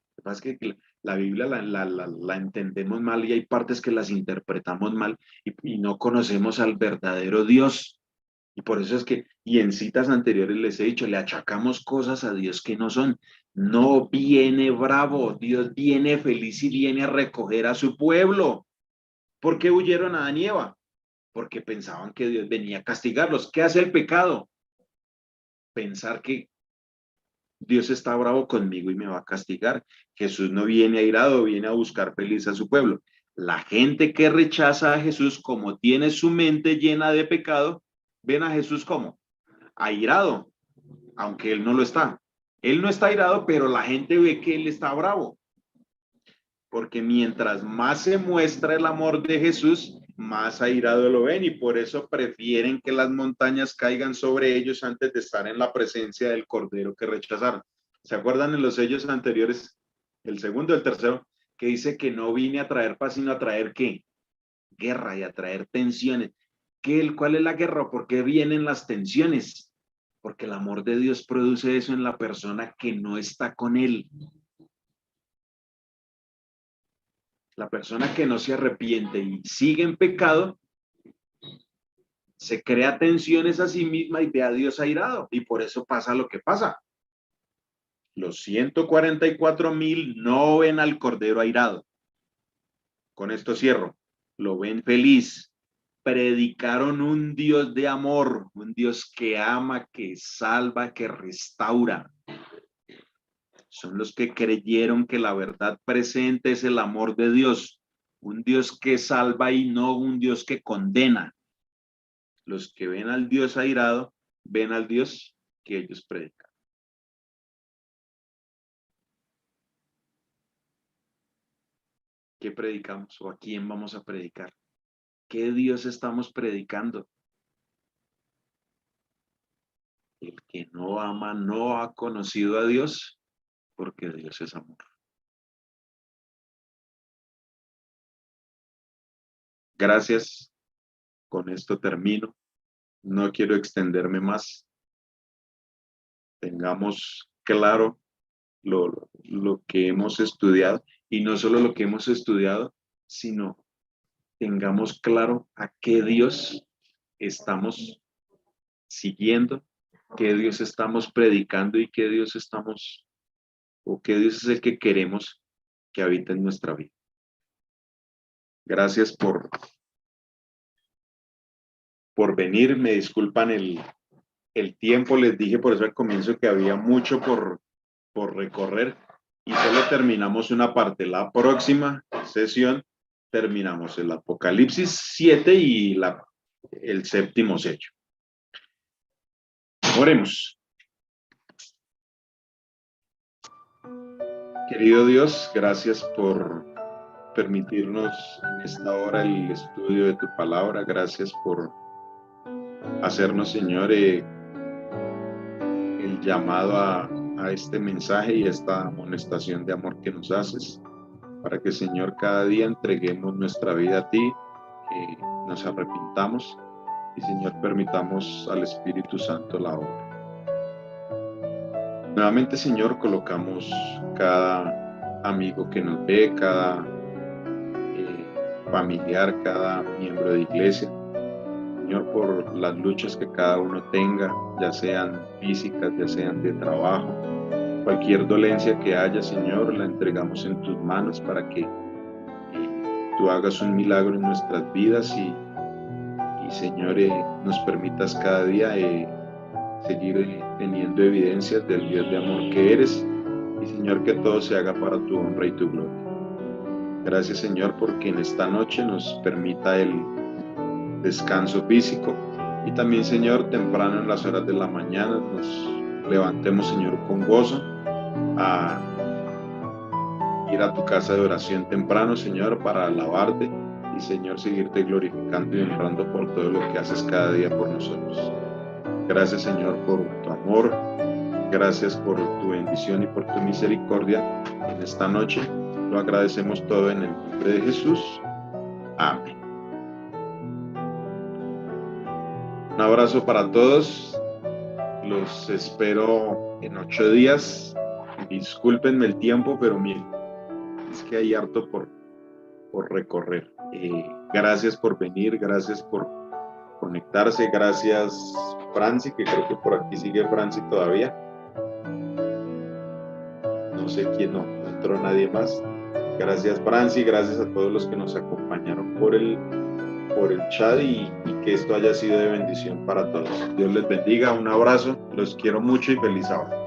Lo que pasa es que la Biblia la entendemos mal y hay partes que las interpretamos mal y no conocemos al verdadero Dios. Y por eso es que, y en citas anteriores les he dicho, le achacamos cosas a Dios que no son. No viene bravo, Dios viene feliz y viene a recoger a su pueblo. ¿Por qué huyeron a Adán y Eva? Porque pensaban que Dios venía a castigarlos. ¿Qué hace el pecado? Pensar que Dios está bravo conmigo y me va a castigar. Jesús no viene airado, viene a buscar feliz a su pueblo. La gente que rechaza a Jesús, como tiene su mente llena de pecado, ven a Jesús como airado, aunque él no lo está. Él no está airado, pero la gente ve que él está bravo. Porque mientras más se muestra el amor de Jesús, más airado lo ven y por eso prefieren que las montañas caigan sobre ellos antes de estar en la presencia del Cordero que rechazaron. ¿Se acuerdan en los sellos anteriores, el segundo y el tercero, que dice que no vine a traer paz, sino a traer ¿qué? Guerra y a traer tensiones. ¿Cuál es la guerra? ¿Por qué vienen las tensiones? Porque el amor de Dios produce eso en la persona que no está con él. La persona que no se arrepiente y sigue en pecado, se crea tensiones a sí misma y ve a Dios airado. Y por eso pasa lo que pasa. Los 144,000 no ven al Cordero airado. Con esto cierro. Lo ven feliz. Predicaron un Dios de amor, un Dios que ama, que salva, que restaura. Son los que creyeron que la verdad presente es el amor de Dios, un Dios que salva y no un Dios que condena. Los que ven al Dios airado, ven al Dios que ellos predican. ¿Qué predicamos o a quién vamos a predicar? ¿Qué Dios estamos predicando? El que no ama no ha conocido a Dios, porque Dios es amor. Gracias. Con esto termino. No quiero extenderme más. Tengamos claro lo que hemos estudiado y no solo lo que hemos estudiado, sino tengamos claro a qué Dios estamos siguiendo, qué Dios estamos predicando y qué Dios estamos, o qué Dios es el que queremos que habite en nuestra vida. Gracias por venir. Me disculpan el tiempo, les dije por eso al comienzo que había mucho por recorrer y solo terminamos una parte. La próxima sesión terminamos el Apocalipsis 7 y el séptimo sello. Oremos. Querido Dios, gracias por permitirnos en esta hora el estudio de tu palabra. Gracias por hacernos, Señor, llamado a este mensaje y esta amonestación de amor que nos haces, para que, Señor, cada día entreguemos nuestra vida a ti, que nos arrepintamos y, Señor, permitamos al Espíritu Santo la obra. Nuevamente, Señor, colocamos cada amigo que nos ve, cada familiar, cada miembro de iglesia, Señor, por las luchas que cada uno tenga, ya sean físicas, ya sean de trabajo, cualquier dolencia que haya, Señor, la entregamos en tus manos para que tú hagas un milagro en nuestras vidas y Señor, nos permitas cada día seguir teniendo evidencias del Dios de amor que eres, y, Señor, que todo se haga para tu honra y tu gloria. Gracias, Señor, porque en esta noche nos permita el descanso físico, y también, Señor, temprano en las horas de la mañana nos levantemos, Señor, con gozo a ir a tu casa de oración temprano, Señor, para alabarte y, Señor, seguirte glorificando y honrando por todo lo que haces cada día por nosotros. Gracias, Señor, por tu amor, gracias por tu bendición y por tu misericordia en esta noche. Lo agradecemos todo en el nombre de Jesús. Amén. Un abrazo para todos. Los espero en 8 días. Discúlpenme el tiempo, pero miren, es que hay harto por recorrer. Gracias por venir, gracias por conectarse, gracias Franci, que creo que por aquí sigue Franci todavía. No sé quién, no entró nadie más. Gracias Franci, gracias a todos los que nos acompañaron por el chat y que esto haya sido de bendición para todos. Dios les bendiga, un abrazo, los quiero mucho y feliz sábado.